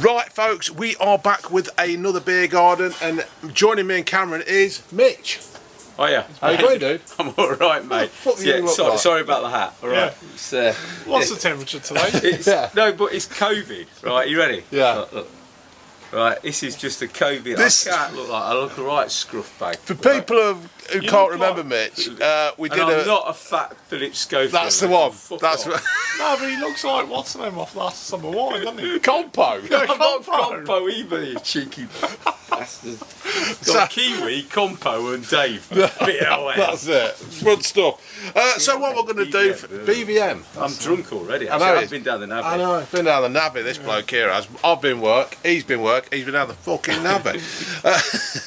Right, folks, we are back with another beer garden, and joining me and Cameron is Mitch. Oh yeah. How you doing, dude? I'm all right, mate. Sorry about the hat. All right. Yeah. It's, What's the temperature today? No, but it's COVID, right? You ready? Yeah. Look. Right, this is just a COVID. I look a right scruff bag. For people who can't remember Mitch, we did I'm not a fat Philip Schofield. That's the one. That's what. No, but he looks like what's the name off last summer wine, doesn't he? Compo. I'm not Compo either, you cheeky bastard. Got Kiwi, Compo and Dave. That's it. Good stuff. So what we're going to do for BVM. I'm drunk already. I know. I've been down the Navy. I know. I've been down the Navy. This bloke here has. I've been work. He's been work. He's been down the fucking Navy.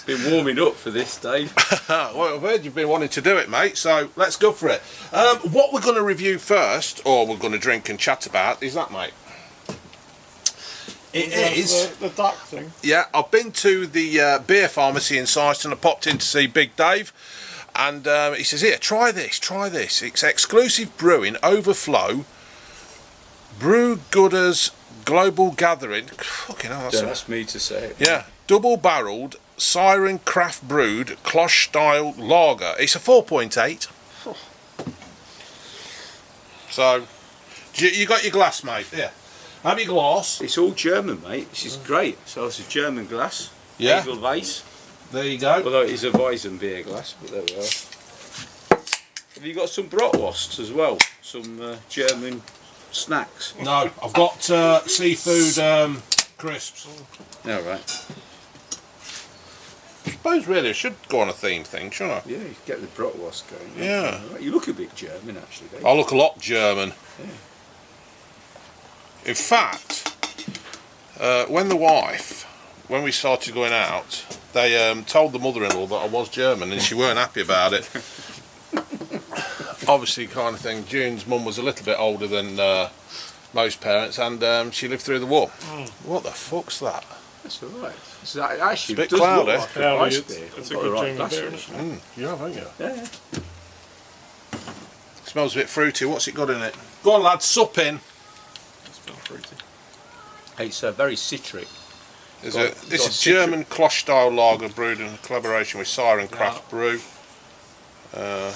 Been warming up for this, Dave. Well, I've heard you've been wanting to do it, mate. So let's go for it. What we're going to review first, or we're going to drink and chat about, is that, mate? It is the duck thing. Yeah, I've been to the beer pharmacy in Syston. I popped in to see Big Dave, and he says, "Here, try this. It's exclusive brewing, Overflow, Brew Gooders Global Gathering." Fucking hell, that's me to say it. Yeah, double-barreled Siren Craft Brewed Klosch Style Lager. It's a 4.8. So, you got your glass, mate? Yeah. Have your glass. It's all German, mate. This is great. So it's a German glass. Yeah. Edelweiss. There you go. Although it is a Weizen beer glass, but there we are. Have you got some bratwurst as well? Some German snacks? No, I've got seafood crisps. All right. I suppose really I should go on a theme thing, shouldn't I? Yeah, you get the bratwurst going. Yeah. You look a bit German, actually, don't you? I look a lot German. Yeah. In fact, when we started going out, they told the mother-in-law that I was German, and she weren't happy about it. Obviously, kind of thing. June's mum was a little bit older than most parents, and she lived through the war. What the fuck's that? That's all right. So actually, It's a bit it does cloudy. look like a nice beer. It's a good German beer, isn't it? You have, haven't you? Yeah. Smells a bit fruity. What's it got in it? Go on, lads, sup in. Fruity. It's very citric. This is German Klosch Style Lager brewed in collaboration with Siren Craft Brew. I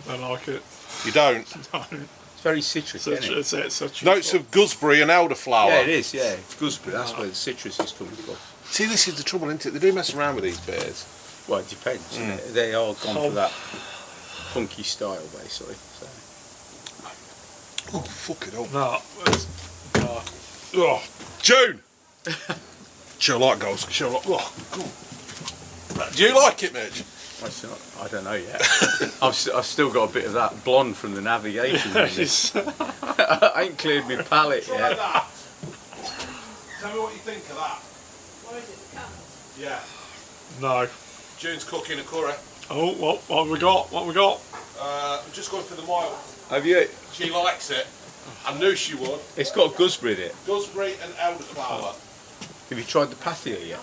don't like it. You don't? No. It's very citric, isn't it? It's such Notes of gooseberry and elderflower. Yeah, it is, yeah. Gooseberry, that's where the citrus is coming from. See, this is the trouble, isn't it? They do mess around with these beers. Well, it depends. Isn't it? They are gone for that funky style, basically. So. Oh, fuck it up. No. Oh, June! She'll like goals. She'll like. Oh, God. Do you like it, Mitch? I don't know yet. I've still got a bit of that blonde from the navigation. I ain't cleared my palate yet. That. Tell me what you think of that. What is it, the can? Yeah. No. June's cooking a curry. Oh, what have we got? What have we got? I'm just going for the mild. Have you? She likes it. I knew she would. It's got gooseberry in it. Gooseberry and elderflower. Have you tried the pathia yet?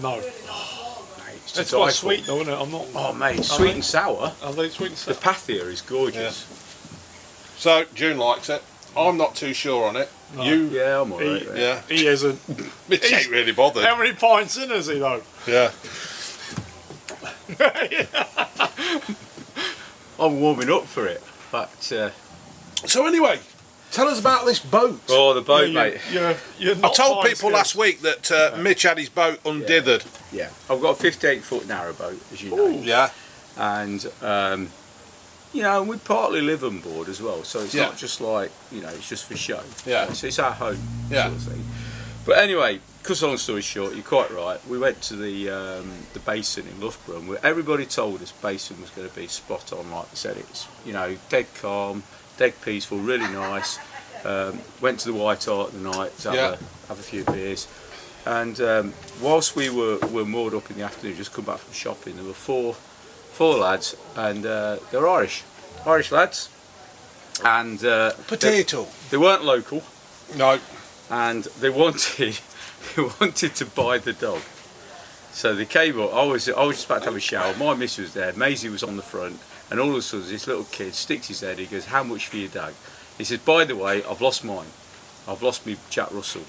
No. Mate, It's quite sweet though, isn't it? I'm not. Oh, mate, sweet and sour. Are they sweet and The sour? pathia is gorgeous. So, June likes it. I'm not too sure on it. No. You? Yeah, I'm alright. Yeah. He isn't. Mitch ain't really bothered. How many pints in is he though? Yeah. I'm warming up for it, but. So anyway, tell us about this boat. Oh, the boat, mate. You're I not told fine people skills. last week that Mitch had his boat undithered. Yeah, I've got a 58-foot narrowboat, as you know. Yeah. And you know, we partly live on board as well, so it's not just like, you know, it's just for show. Yeah. So it's our home, Yeah. sort of thing. But anyway, cut a long story short, you're quite right. We went to the basin in Loughborough, and everybody told us basin was going to be spot on, like they said. It's, you know, dead calm, dead peaceful, really nice. Went to the White Hart the night to have a few beers. And whilst we were moored up in the afternoon, just come back from shopping, there were four lads, and they were Irish lads, and Potato. they weren't local, No. and they wanted to buy the dog. So they came up. I was just about to have a shower. My miss was there. Maisie was on the front, and all of a sudden this little kid sticks his head. He goes, "How much for your dog?" He says, "By the way, I've lost mine." I've lost me Jack Russell.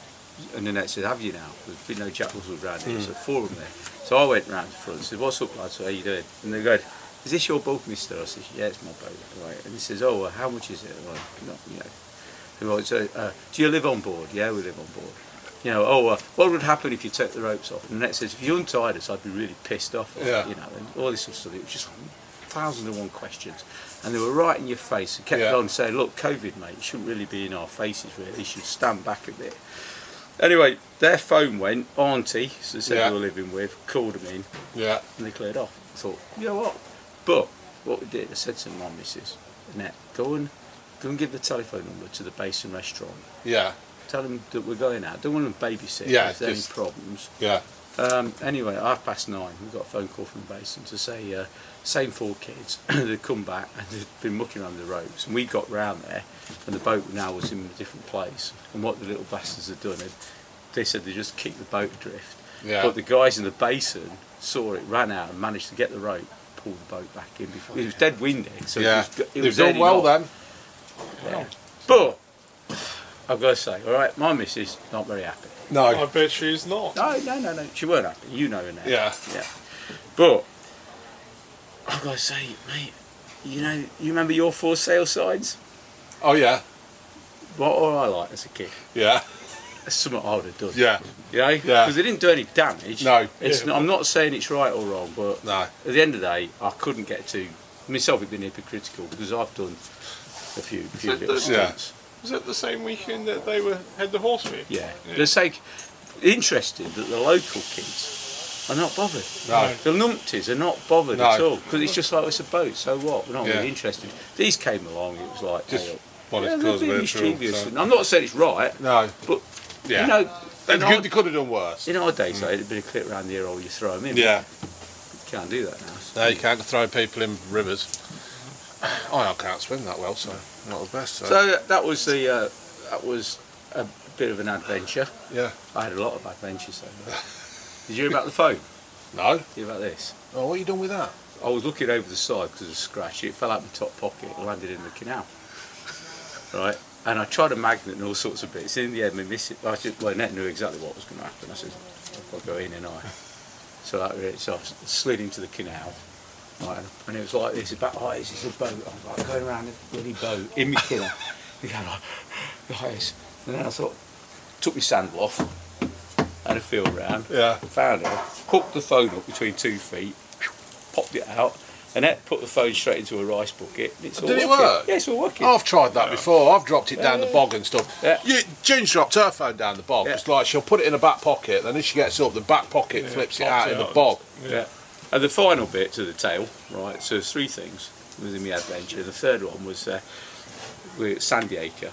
And Nanette said, have you now? There's been no Jack Russell around here, so 4 of them there. So I went round the front and said, what's up, lads? How you doing? And they go, is this your boat, mister? I said, yeah, it's my boat. Right. And he says, oh, well, how much is it? I'm like, no, you know. Right, so, do you live on board? Yeah, we live on board. You know, what would happen if you took the ropes off? And Nanette says, if you untied us, I'd be really pissed off. Yeah. You know, and all this sort of stuff. It was just 1,001 questions. And they were right in your face and kept on saying, look, COVID, mate, you shouldn't really be in our faces, really. You should stand back a bit. Anyway, their phone went, Auntie, so they said they were living with, called them in, and they cleared off. I thought, you know what? But what we did, I said to my missus, Annette, go and give the telephone number to the Basin restaurant. Yeah. Tell them that we're going out. Don't want them to babysit if there's any problems. Yeah. Anyway, 9:30, we got a phone call from Basin to say, same 4 kids, they'd come back and they'd been mucking around the ropes. And we got round there, and the boat now was in a different place. And what the little bastards had done, they said they just kicked the boat adrift. Yeah. But the guys in the Basin saw it, ran out, and managed to get the rope, pull the boat back in before. It was dead windy, so it was done well then. Yeah. But I've got to say, all right, my missus not very happy. No. I bet she's not. No. She weren't happy. You know her now. Yeah. But I've got to say, mate, you know, you remember your 4 sail signs? Oh yeah. What I like as a kid? Yeah. That's something I would have done. Yeah. You know? Yeah. Because they didn't do any damage. No. It's not, I'm not saying it's right or wrong, but No. at the end of the day, I couldn't get to myself. It'd been hypocritical because I've done a few little stunts. Was it the same weekend that they had the horse fair? Yeah. Let's say, interesting that the local kids are not bothered. No. The numpties are not bothered at all because it's just like, it's a boat, so what? We're not really interested. These came along, it was like, Just hey, wanted to they're cause a being bit of trouble, mischievous. so. And I'm not saying it's right, No. but Yeah. you know, They could have done worse. in our days, though, it'd been a clip around the ear hole, you throw them in. Yeah. You can't do that now. So. No, you can't throw people in rivers. I can't swim that well, so not the best. So that was a bit of an adventure. Yeah. I had a lot of adventures though. Did you hear about the phone? No. Did you hear about this? Oh, what are you doing with that? I was looking over the side because of the scratch. It fell out my top pocket and landed in the canal. Right? And I tried a magnet and all sorts of bits. In the end, Annette knew exactly what was going to happen. I said, I've got to go in and So I slid into the canal. Right, and it was like this, about, this is a boat. I was like going around the bloody boat in my canal. You go like this. And then I thought, took my sandal off, had a feel round, found it, hooked the phone up between 2 feet, popped it out, and then put the phone straight into a rice bucket. It's all Did it working. work? Yeah, it's all working. I've tried that before. I've dropped it down the bog and stuff. Yeah. June's dropped her phone down the bog. Yeah. It's like she'll put it in a back pocket, then as she gets up, the back pocket flips it out in the bog. Yeah. And the final bit to the tale, right, so there's 3 things within my adventure. The third one was we're at Sandy Acre.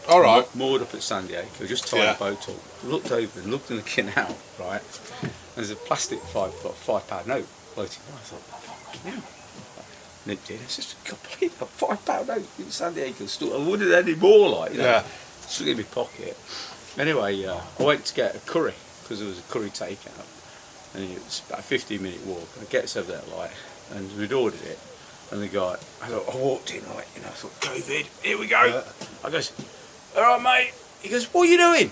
All right. Moored up at Sandy Acre, just tied the boat up. Looked over and looked in the canal, right, and there's a plastic £5 note floating around. I thought, fucking hell. Nipped in, I said, God, believe that £5 note in Sandy Acre. I wouldn't any more, like, you know. Yeah. Stuck in my pocket. Anyway, I went to get a curry, because there was a curry takeout. And it was about a 15-minute walk. And I gets over there, like, and we'd ordered it. And the guy, I walked in, like, you know, I thought, COVID, here we go. Yeah. I goes, all right, mate. He goes, what are you doing?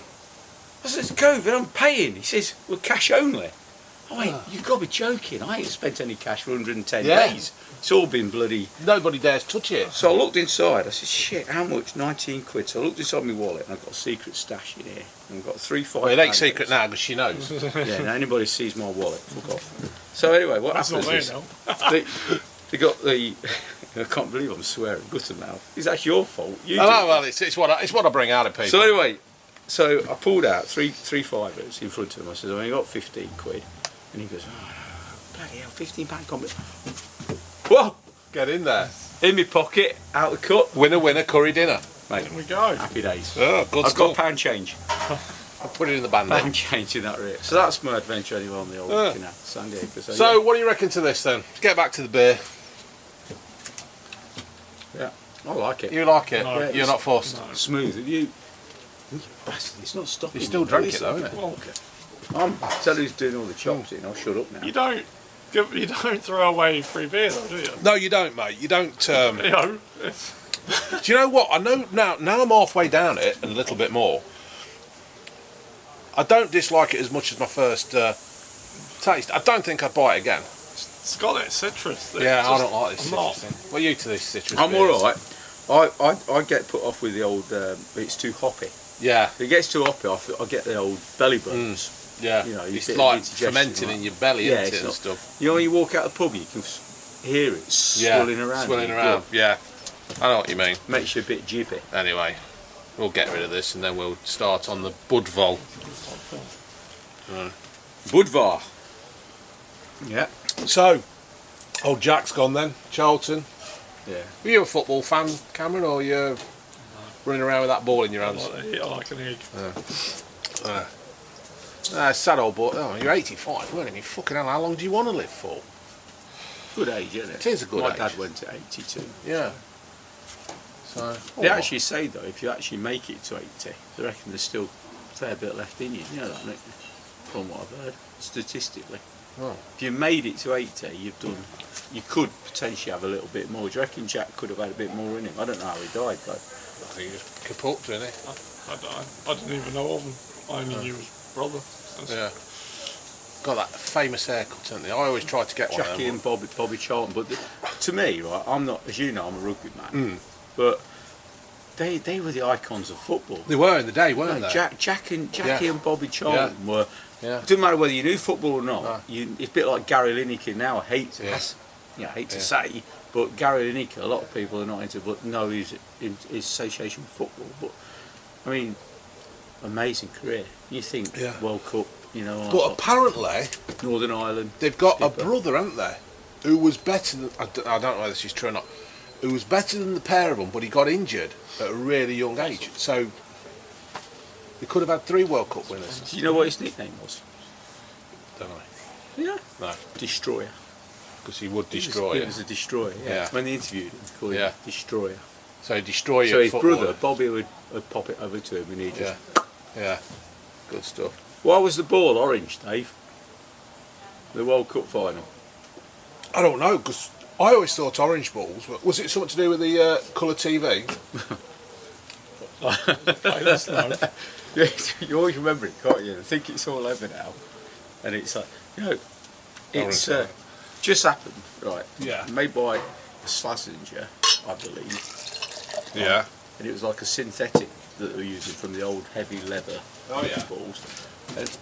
I said, it's COVID, I'm paying. He says, we're cash only. I went, you've got to be joking. I ain't spent any cash for 110 days. It's all been bloody... Nobody dares touch it. So I looked inside, I said, shit, how much? 19 quid. So I looked inside my wallet and I've got a secret stash in here. And I've got 3 £5. Well, it ain't secret now because she knows. Yeah, now anybody sees my wallet, fuck off. So anyway, what happens is... They got the... I can't believe I'm swearing, gutter mouth. Is that your fault? You well, it's what I bring out of people. So anyway, so I pulled out three fivers in front of him. I said, I've only got 15 quid. And he goes, oh, no, bloody hell, £15 combi. Whoa! Get in there. In my pocket, out the cut. Winner, curry dinner. Mate, there we go. Happy days. Oh, good I've stuff. got pound change. I'll put it in the band. Pound change in that rate. So that's my adventure anyway on the old San Diego. So what do you reckon to this then? Let's get back to the beer. Yeah, I like it. You like it? No, yeah, you're not forced. No. Smooth. You bastard, it's not stopping. You still drank it though, isn't it? Well, I'm telling you who's doing all the chops in. I'll shut up now. you don't throw away free beer though, do you? No, you don't, mate. You don't. You know, Do you know what? I know now I'm halfway down it and a little bit more. I don't dislike it as much as my first taste. I don't think I'd buy it again. It's got that citrus. Yeah, I don't like this citrus thing. What are you to this citrus? I'm beers? alright. I get put off with the old, it's too hoppy. Yeah. If it gets too hoppy, I get the old belly buttons. Yeah. You know, it's bit like indigestion, fermenting like- in your belly, Yeah, isn't it, it's and not- stuff. You know, when you walk out the pub, you can hear it swirling around. Swirling in your around. gut. Yeah. I know what you mean. Makes you a bit jippy. Anyway, we'll get rid of this and then we'll start on the Budval. Budvar. Yeah. So, old Jack's gone then. Charlton. Yeah. Are you a football fan, Cameron, or are you running around with that ball in your hands? I like an egg. Sad old boy. Oh, you're 85, weren't you? Fucking hell, how long do you want to live for? Good age, isn't it? It is a good My age. dad went to 82. Yeah. So, They actually say, though, if you actually make it to 80, they reckon there's still a fair bit left in you. You know that, don't you? From what I've heard, statistically. Oh. If you made it to 80, you've done. You could potentially have a little bit more. Do you reckon Jack could have had a bit more in him? I don't know how he died, though. I think he just kaput, didn't he? I didn't even know of him. I only knew his brother. Yeah. Got that famous haircut, haven't they? I always try to get one of Jackie them. and Bobby Charlton. But to me, right, I'm not, as you know, I'm a rugby man. But they were the icons of football. They were in the day, weren't they? Jackie and Bobby Charlton were. Yeah. It doesn't matter whether you knew football or not. No. It's a bit like Gary Lineker now. I hate to say, but Gary Lineker, a lot of people are not into, but know his association with football. But I mean, amazing career. You think World Cup, you know? But apparently, Northern Ireland. they've got skipper. a brother, haven't they? Who was better than, I don't know whether this is true or not, who was better than the pair of them, but he got injured at a really young age. So, they could have had 3 World Cup winners. Do you know what his nickname was? Don't know. Yeah. No, Destroyer. because he would destroy He was a destroyer. Yeah. When they interviewed him, they called him Destroyer. So, destroy So your his football. brother Bobby would pop it over to him, and he just. Yeah. Yeah. Good stuff. Why was the ball orange, Dave? The World Cup final. I don't know, because I always thought orange balls, was it something to do with the colour TV? Yeah, you always remember it, can't you? I think it's all over now, and it's like, you know, it's just happened, right? Yeah. Made by a Slazenger, I believe. Yeah. And it was like a synthetic that they were using from the old heavy leather balls.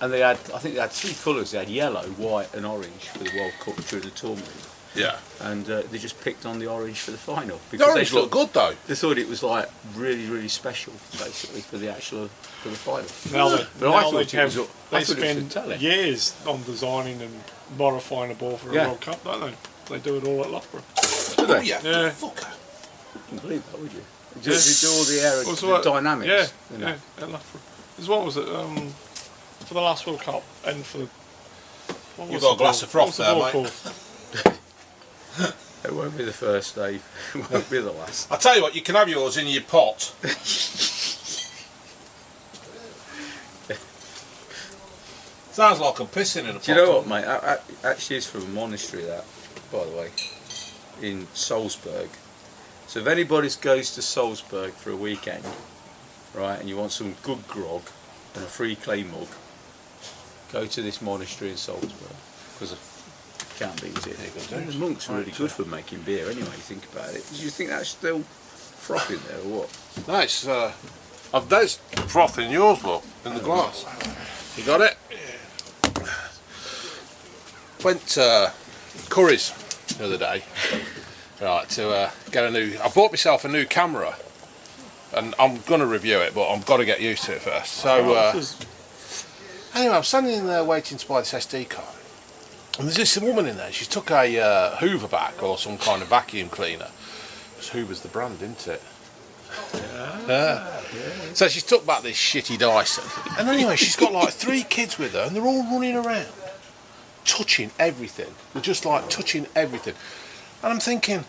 And they had, I think they had 3 colours. They had yellow, white, and orange for the World Cup during the tournament. Yeah. And they just picked on the orange for the final. The orange looked good though. They thought it was like really, really special, basically, for the final. Now they, But I now thought they, it was. have, I they thought it was spend telly. years on designing and modifying a ball for a Yeah. World Cup, don't they? They do it all at Loughborough. Do they? Yeah. Yeah. Fucker. You wouldn't believe that, would you? They do all the What's the dynamics. Yeah, you know. yeah, at Loughborough. Because what was it? For the last World Cup and for the. What You've was got the a glass ball- of froth what was the there, ball mate. called? It won't be the first, Dave. It won't be the last. I tell you what, you can have yours in your pot. Sounds like I'm pissing in a pot. Do you know what, mate? Actually, it's from a monastery, that, by the way, in Salzburg. So if anybody goes to Salzburg for a weekend, right, and you want some good grog and a free clay mug, go to this monastery in Salzburg, because you can't beat it. The monks are really good for making beer anyway, you think about it. Do you think that's still froth in there or what? Nice. There's froth in yours, look, in the glass. You got it? Went to Curry's the other day, right, to get a new. I bought myself a new camera, and I'm gonna review it, but I've got to get used to it first. So anyway, I'm standing in there waiting to buy this SD card, and there's this woman in there. She took a Hoover back or some kind of vacuum cleaner. Because Hoover's the brand, isn't it? Yeah. So she's took back this shitty Dyson, and anyway, she's got like 3 kids with her, and they're all running around, touching everything. They're just like touching everything, and I'm thinking,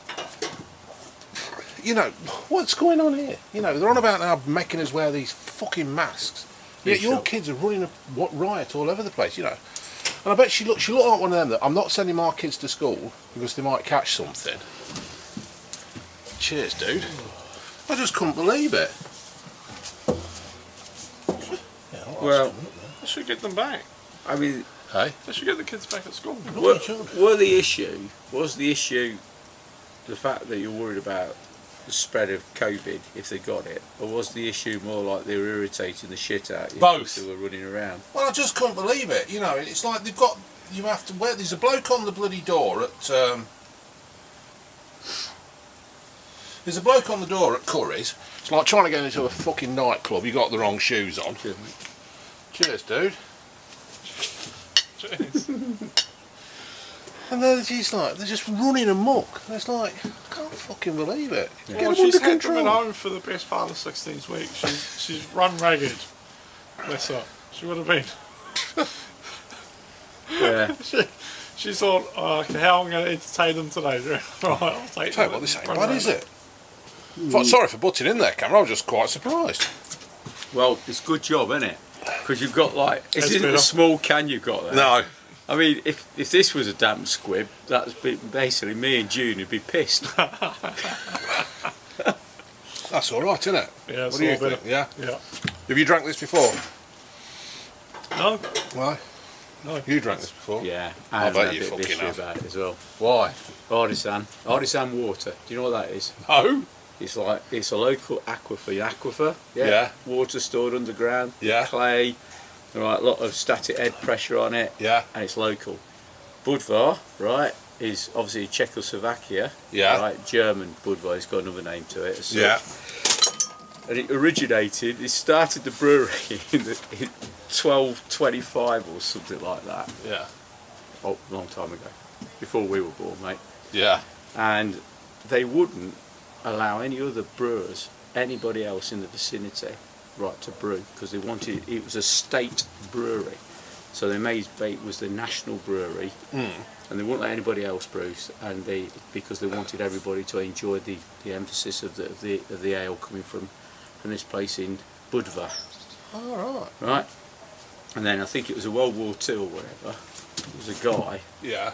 you know, what's going on here? You know, they're on about now making us wear these fucking masks. Yet your kids are running a riot all over the place, you know. And I bet she looked like one of them that I'm not sending my kids to school because they might catch something. Cheers, dude. I just couldn't believe it. Well, They should get them back. I mean, Hey? They should get the kids back at school. was the issue the fact that you're worried about the spread of COVID if they got it, or was the issue more like they were irritating the shit out of you Both. who were running around? Well, I just couldn't believe it. You know, it's like they've got. You have to wear. There's a bloke on the bloody door at. There's a bloke on the door at Curry's. It's like trying to get into a fucking nightclub. You got the wrong shoes on. Cheers, dude. And they're just running amok. It's like, I can't fucking believe it. Well, Get them she's under had them at control. home for the best part of the 16th week. She's run ragged. Bless her. She would have been. Yeah. She thought, oh, okay, how am I going to entertain them today? Right, I'll take Tell you them. what, this ain't Run bad, around. is it? Sorry for butting in there, Cameron. I was just quite surprised. Well, it's a good job, isn't it? Because you've got like, It's isn't it good. a small can you've got there? No. I mean, if this was a damp squib, that's basically me and June would be pissed. That's all right, isn't it? Yeah, it's What do you all think? better. Yeah. Yeah. Have you drank this before? No. Why? No. You drank this before? Yeah, I and bet a you bit of fucking issue have. about it as well. Why? Artisan water. Do you know what that is? Oh. It's like, it's a local aquifer. Yeah. Yeah. Water stored underground. Yeah. Clay. Right, a lot of static head pressure on it. Yeah. And it's local. Budvar, right, is obviously Czechoslovakia. Yeah. Right, German Budvar. It's got another name to it. So, Yeah. and it started the brewery in 1225 or something like that. Yeah. Oh, a long time ago, before we were born, mate. Yeah. And they wouldn't allow any other brewers, anybody else in the vicinity, right, to brew, because they wanted, it was a state brewery. So they made it was the national brewery, and they wouldn't let anybody else brew, and because they wanted everybody to enjoy the emphasis of the ale coming from this place in Budva. All right. Right? And then I think it was a World War II or whatever, there was a guy, Yeah.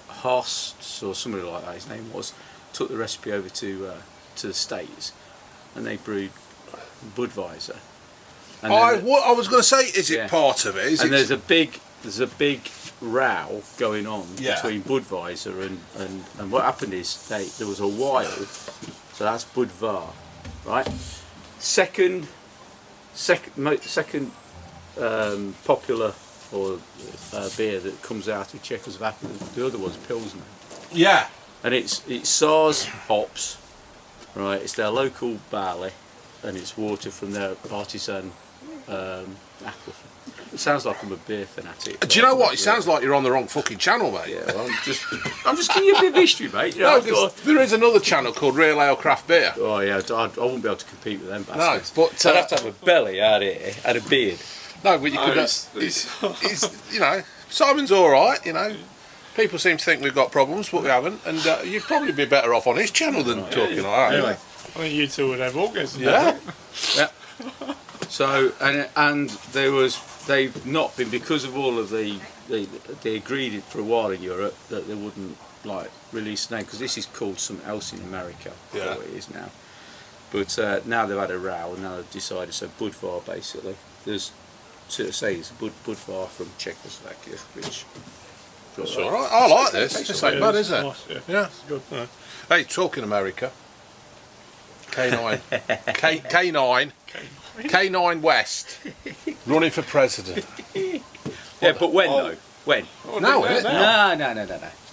Horst or somebody like that his name was, took the recipe over to the States, and they brewed Budweiser. And then What I was going to say, is it Yeah. part of it? Is and it? there's a big row going on Yeah. between Budweiser and what happened is there was a while, so that's Budvar, right? Second popular or beer that comes out of Czechoslovakia. The other one's Pilsner, Yeah. and it's SARS hops, right? It's their local barley, and it's water from their artisan aquifer. It sounds like I'm a beer fanatic. Do you know what? It sounds like you're on the wrong fucking channel, mate. Yeah, well, I'm just giving you a bit of history, mate. You know, No, I thought, 'cause there is another channel called Real Ale Craft Beer. oh yeah, I wouldn't be able to compete with them No, bastards. but I'd have to have a belly out here and a beard. no, but you could. it's- It's you know, Simon's all right. You know, people seem to think we've got problems, but we haven't. And you'd probably be better off on his channel than talking like that. Anyway. I think you two would have orgasms. Yeah. Yeah. So and they've not been, because of all of they agreed it for a while in Europe that they wouldn't like release the name, because this is called something else in America. Yeah. What it is now. But now they've had a row and now they've decided, so Budvar basically. There's to say it's Budvar from Czechoslovakia, which. It's all right. I like this. This ain't bad, is it? Nice, yeah. Yeah. It's good. Yeah. Hey, talking America. K9. K9. K9 West. Running for president. Yeah, but when though? When? Oh, No, do that it- now.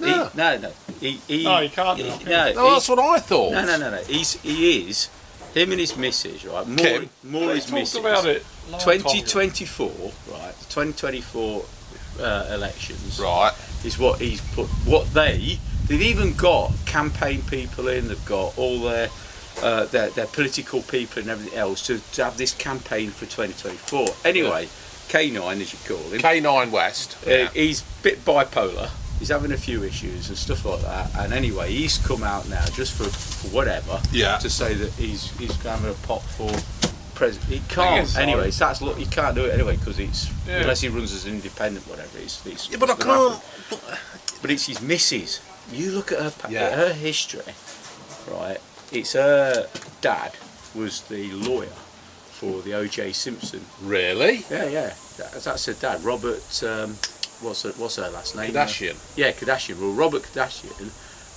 No. No. No. He, No, you can't. No, No, that's what I thought. No. He is. Him and his missus, right? Kim. More We his talked missus. about it. long time ago. 2024, right? 2024 elections Right. is what he's put. What they've even got campaign people in. They've got all their political people and everything else to have this campaign for 2024. Anyway, K9 as you call him. K9 West. He's a bit bipolar. He's having a few issues and stuff like that. And anyway, he's come out now just for whatever. Yeah. To say that he's having a pop for president. He I can't. guess so. Anyway, so that's he can't do it anyway because it's Yeah. unless he runs as an independent, whatever. It's Yeah, but I it's gonna can't. happen. But it's his missus. You look at her Yeah. her history, right? It's her dad was the lawyer for the O.J. Simpson. Really? Yeah. That's her dad, Robert. What's her last name? Kardashian. Yeah, Kardashian. Well, Robert Kardashian,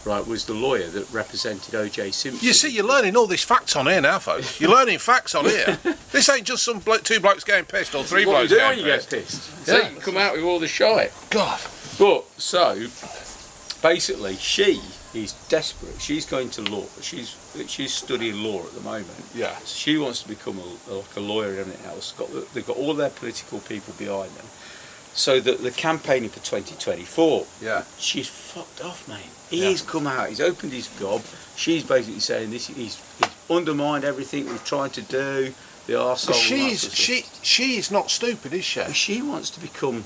right, was the lawyer that represented O.J. Simpson. You see, you're learning all these facts on here now, folks. You're learning facts on here. This ain't just some two blokes getting pissed or three what blokes you do when getting you pissed. get pissed. Yeah. See, come out with all the shite. God. But so basically, she is desperate. She's going to law. She's studying law at the moment. Yeah. So she wants to become like a lawyer and everything else. They've got all their political people behind them. So that the campaigning for 2024. Yeah. She's fucked off, mate. He's come out. He's opened his gob. She's basically saying this. He's undermined everything we've tried to do. The arsehole. She is not stupid, is she? She wants to become.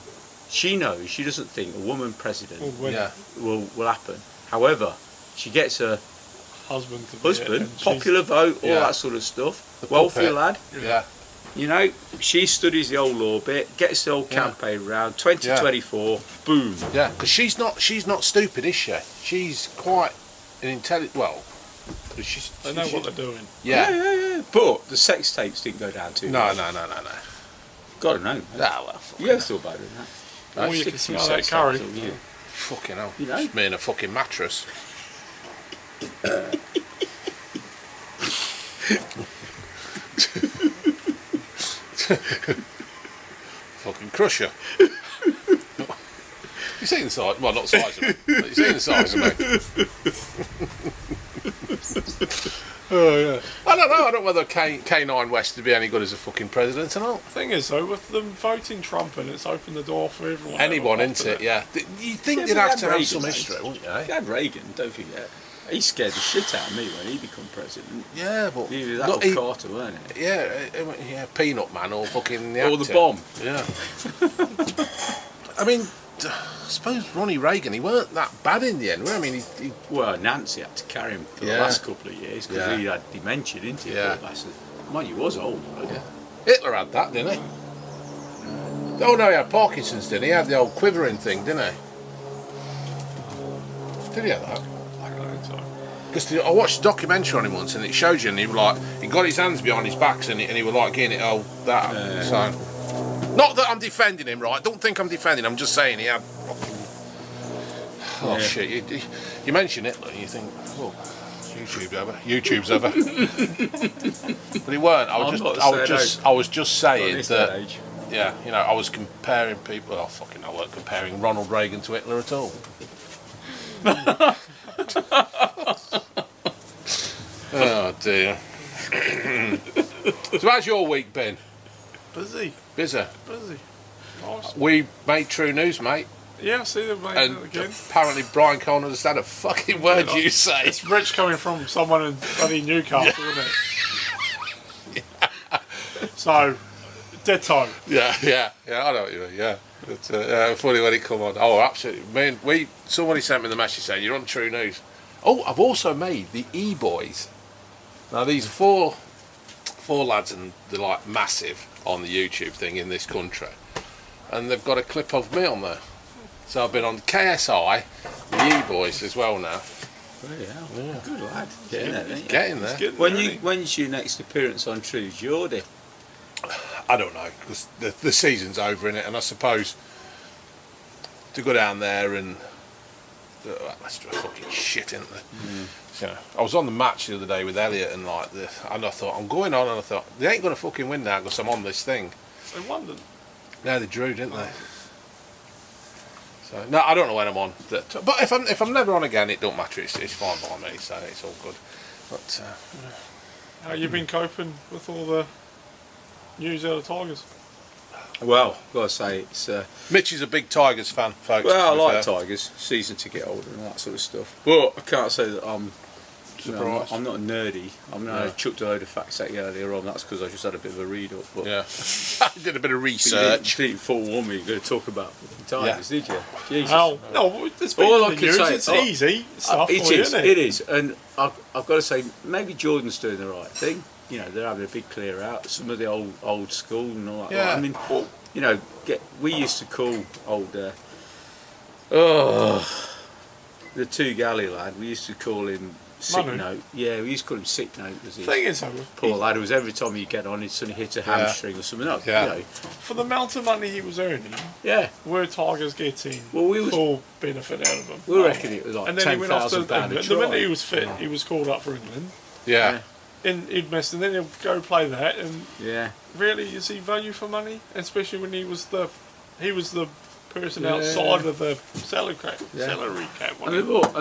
She knows. She doesn't think a woman president will happen. However, she gets her husband, popular vote, all that sort of stuff. Wealthy lad. Yeah. You know, she studies the old law bit, gets the old campaign round. 2024, boom. Yeah, because she's not stupid, is she? She's quite an intelligent. Well, they know what they're doing. Yeah. But the sex tapes didn't go down too much. No. Gotta know. Well. You ever thought about doing that? All you can smell that curry. Fucking hell. You know? Just me in a fucking mattress. Fucking crusher. You seen the size? Well, not the size of me. But you seen the size of me? Oh yeah. I don't know whether K9 West would be any good as a fucking president or not. Thing is though, with them voting Trump and it's opened the door for everyone. Anyone, isn't it? Yeah. You think you'd have to have some history, wouldn't you? You had Reagan, don't forget. He scared the shit out of me when he became president. Yeah, but He was that old Carter, weren't it? Yeah, Peanut Man or fucking the Or actor. the bomb. Yeah. I mean, I suppose Ronnie Reagan, he weren't that bad in the end. I mean, he Well, Nancy had to carry him for the last couple of years because he had dementia, didn't he? Yeah. Mind you, he was old. Yeah. Hitler had that, didn't he? Oh no, he had Parkinson's, didn't he? He had the old quivering thing, didn't he? Did he have that? I don't think so. Because I watched a documentary on him once, and it showed you, and he was like, he got his hands behind his backs, and he was like getting it all that. So, not that I'm defending him, right? Don't think I'm defending him. I'm just saying he had. Oh shit! You mention Hitler, and you think, oh, YouTube's over. But he weren't. I was just saying that. Yeah, you know, I was comparing people. Oh fucking! I weren't comparing Ronald Reagan to Hitler at all. Oh dear. So how's your week been? Busy. Nice. We made True News, mate. Yeah, I see them made And it again. apparently Brian can't understand a fucking word you say. It's rich coming from someone in bloody Newcastle, isn't it? So, dead time. Yeah, I know what you mean, yeah. It's funny when it come on. Oh, absolutely. Man, somebody sent me the message saying, you're on True News. Oh, I've also made the E-Boys. Now, these are four lads, and they're like massive on the YouTube thing in this country. And they've got a clip of me on there. So I've been on KSI, the E-Boys as well now. Yeah. Good lad. Getting there. When's your next appearance on True Geordie? I don't know, because the season's over in it, and I suppose to go down there and that's just fucking shit, isn't it? You know, I was on the match the other day with Elliot, and I thought I'm going on, and I thought they ain't gonna fucking win now because I'm on this thing. In London. No, they drew, didn't they? So no, I don't know when I'm on. But if I'm never on again, it don't matter. It's fine by me, so it's all good. But How you been coping with all the news out of Tigers? Well, gotta say it's. Mitch is a big Tigers fan, folks. Well, I like Tigers, season ticket holder and that sort of stuff. But I can't say that I'm. I'm not a nerdy. I chucked a load of facts at you earlier on. That's because I just had a bit of a read up. But yeah, did a bit of research. You didn't forewarn me you're going to talk about Tigers, did you? Jesus. No, it's been All in I the can news. say- It's easy stuff. It for you, is, isn't it is, and I've got to say maybe Jordan's doing the right thing. You know, they're having a big clear out. Some of the old school and all that. Yeah. I mean, you know, we used to call the two galley lad. We used to call him Sick Manu? note. Yeah, we used to call him sick note. Was his Thing is, though, poor lad. It was every time you get on, he'd suddenly hit a hamstring or something. Like, Yeah. You know, for the amount of money he was earning, yeah. were Tigers getting Well, we was- full benefit out of him? We reckon it was like And then he went off to £10,000 a England. The minute try. he was fit, he was called up for England. Yeah. And he'd miss, and then he'll go play that. And Yeah. really, is he value for money? Especially when he was the person Yeah. outside of the salary cap. Yeah. Salary cap. And they've all. At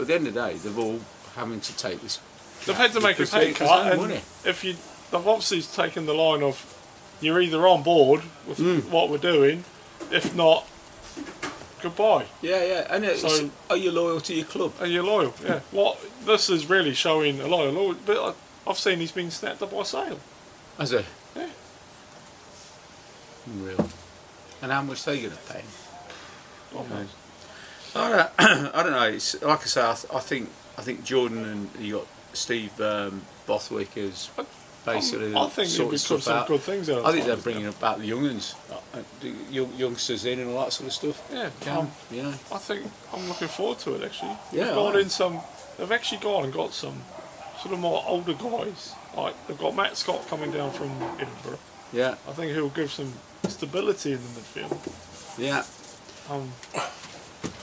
the end of the day, they've all having to take this. They've had to make a because pay there's cut, no and money. they've obviously taken the line of you're either on board with what we're doing, if not, goodbye. Yeah. And it's, So- are you loyal to your club? And you're loyal. Yeah. What this is really showing a lot of loyalty. But I've seen he's been snapped up by Sale. As a Yeah. Unreal. And how much they going to pay? Oh, man. I don't know. It's like I say. I think Jordan and you got Steve Bothwick as basically I think sorting they've become stuff some out. good things out of I think they're Tigers bringing about the young'uns, the youngsters in and all that sort of stuff. Yeah. You know. I think I'm looking forward to it actually. Yeah, They've got I- in some. They've actually gone and got some sort of more older guys. Like they've got Matt Scott coming down from Edinburgh. Yeah. I think he'll give some stability in the midfield. Yeah.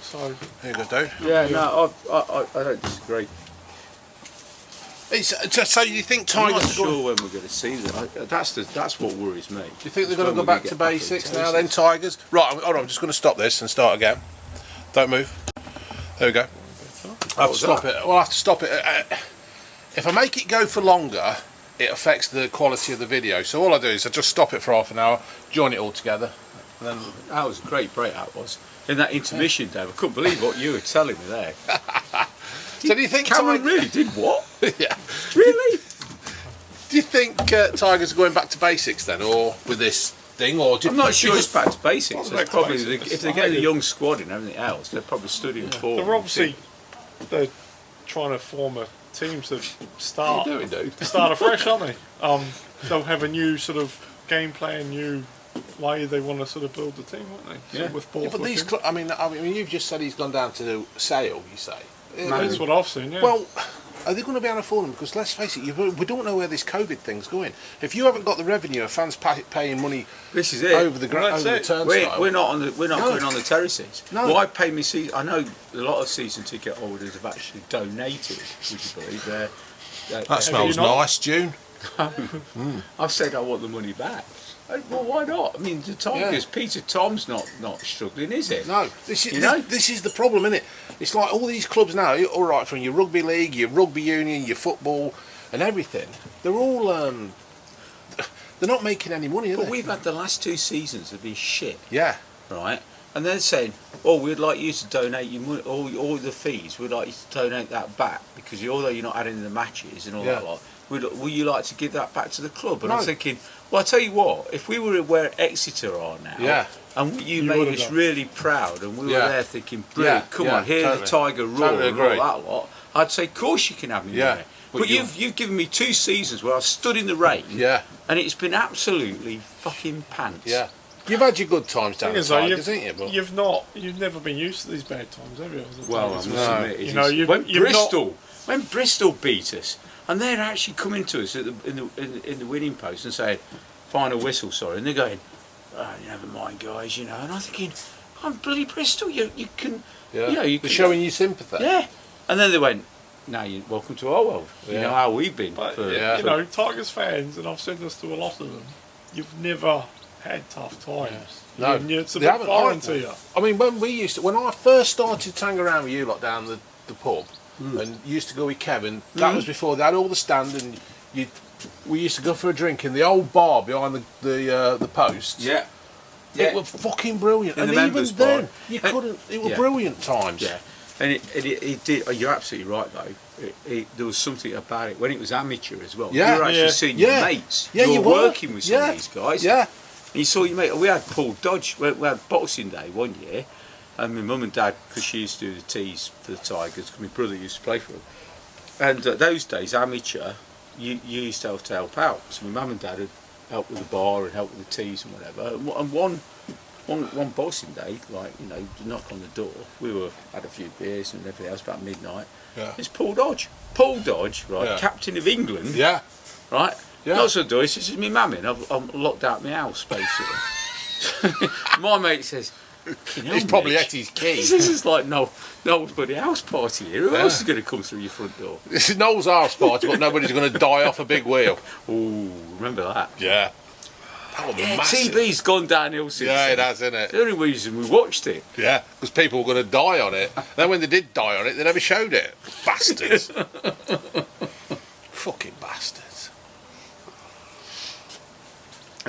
So There you go, dude. Yeah. No, I don't disagree. So you think I'm Tigers not are sure going, when we're going to see them. That's what worries me. do you think they're going to When go we're back gonna to get back on basics the now then, Tigers? Right, hold on, I'm just going to stop this and start again. Don't move. There we go. I have to stop it. Well, I have to stop it. If I make it go for longer, it affects the quality of the video. So all I do is I just stop it for half an hour, join it all together, and then That was a great break. That was in that intermission, Dave. I couldn't believe what you were telling me there. So do you think Cameron Tigers? really did what? Yeah. Really? Do you think Tigers are going back to basics then, or with this thing, or do I'm not sure it's back to basics. Well, It's probably back to basics. if they get a young squad and everything else, they're probably studying for. they're obviously they're trying to form a team to start What are you doing, dude? start afresh, aren't they? They'll have a new sort of game plan, new way they want to sort of build the team, won't they? Yeah. So with Yeah, but these, Borthwick. I mean, you've just said he's gone down to Sale. You say. That's what I've seen. Yeah. Well, are they going to be able to afford them? Because let's face it, we don't know where this COVID thing's going. If you haven't got the revenue of fans paying money This is it. over the Well, that's over the it. turnstile, We're not No. going on the terraces. No. Well, I pay me season. I know a lot of season ticket holders have actually donated. Would you believe? that smells you not? nice, June. I've said I want the money back. Well, why not? I mean, the Tigers. Yeah. Peter Tom's not struggling, is it? No, this is You know? this is the problem, isn't it? It's like all these clubs now. All right, from your rugby league, your rugby union, your football, and everything. They're all they're not making any money, are But they? we've had the last 2 seasons have been shit, Yeah, right? And they're saying, "Oh, we'd like you to donate your money, all the fees. We'd like you to donate that back because although you're not adding the matches and all Yeah. that lot, would you like to give that back to the club?" And I'm No. thinking, well, I tell you what, if we were where Exeter are now, Yeah. and you You made would've us done. really proud, and we Yeah. were there thinking, brilliant, Yeah, come yeah, on, here's totally. the Tiger roar Totally and all agree. that lot, I'd say, of course you can have me Yeah, there. but But you've given me 2 seasons where I've stood in the rain, yeah, and it's been absolutely fucking pants. yeah. You've had your good times down Thing the is, though, Tigers, haven't you? But you've never been used to these bad times, have you? Well, I must No. admit, You know, you've- when you've not- Bristol beat us, and they're actually coming to us in the winning post and saying, "Final whistle, sorry," and they're going, "Oh, never mind, guys," you know. And I'm thinking, "I'm bloody Bristol. You can, yeah, you know, you they're can showing you sympathy. yeah." And then they went, "Now you welcome to our world. You Yeah. know how we've been." But Yeah. you know, Tigers fans, and I've said this to a lot of them, you've never had tough times. No, it's a they bit haven't, foreign either. to you. I mean, when I first started to hang around with you lot down the pub, and used to go with Kevin, that was before they had all the stand, and we used to go for a drink in the old bar behind the posts. Yeah. It was fucking brilliant, In and the even members' then, bar. you And- couldn't. It were yeah. brilliant times. Yeah, and it did. You're absolutely right, though. There was something about it when it was amateur as well. Yeah. You were actually Yeah. seeing Yeah. your mates. Yeah, you you were were. working with some Yeah. of these guys. Yeah, And you saw your mate. We had Paul Dodge. We had Boxing Day one year, and my mum and dad, because she used to do the teas for the Tigers, because my brother used to play for them. And those days, amateur, you used to have to help out. So my mum and dad had helped with the bar and helped with the teas and whatever. And one Boxing Day, like, you know, knock on the door. We had a few beers and everything else about midnight. Yeah. It's Paul Dodge. Paul Dodge, right, Yeah. captain of England. Yeah. Right. Yeah. Not so Dodge. This is me mammy. I'm locked out of my house basically. My mate says, He's probably Mitch, at his key. this is like Noel's bloody house party here. Who else is going to come through your front door? This is Noel's house party, but nobody's going to die off a big wheel. Ooh, remember that? Yeah. That was massive. TV's gone downhill since Yeah, it then. has, isn't it? The only reason we watched it. Yeah, because people were going to die on it. Then when they did die on it, they never showed it. Bastards. Fucking bastards.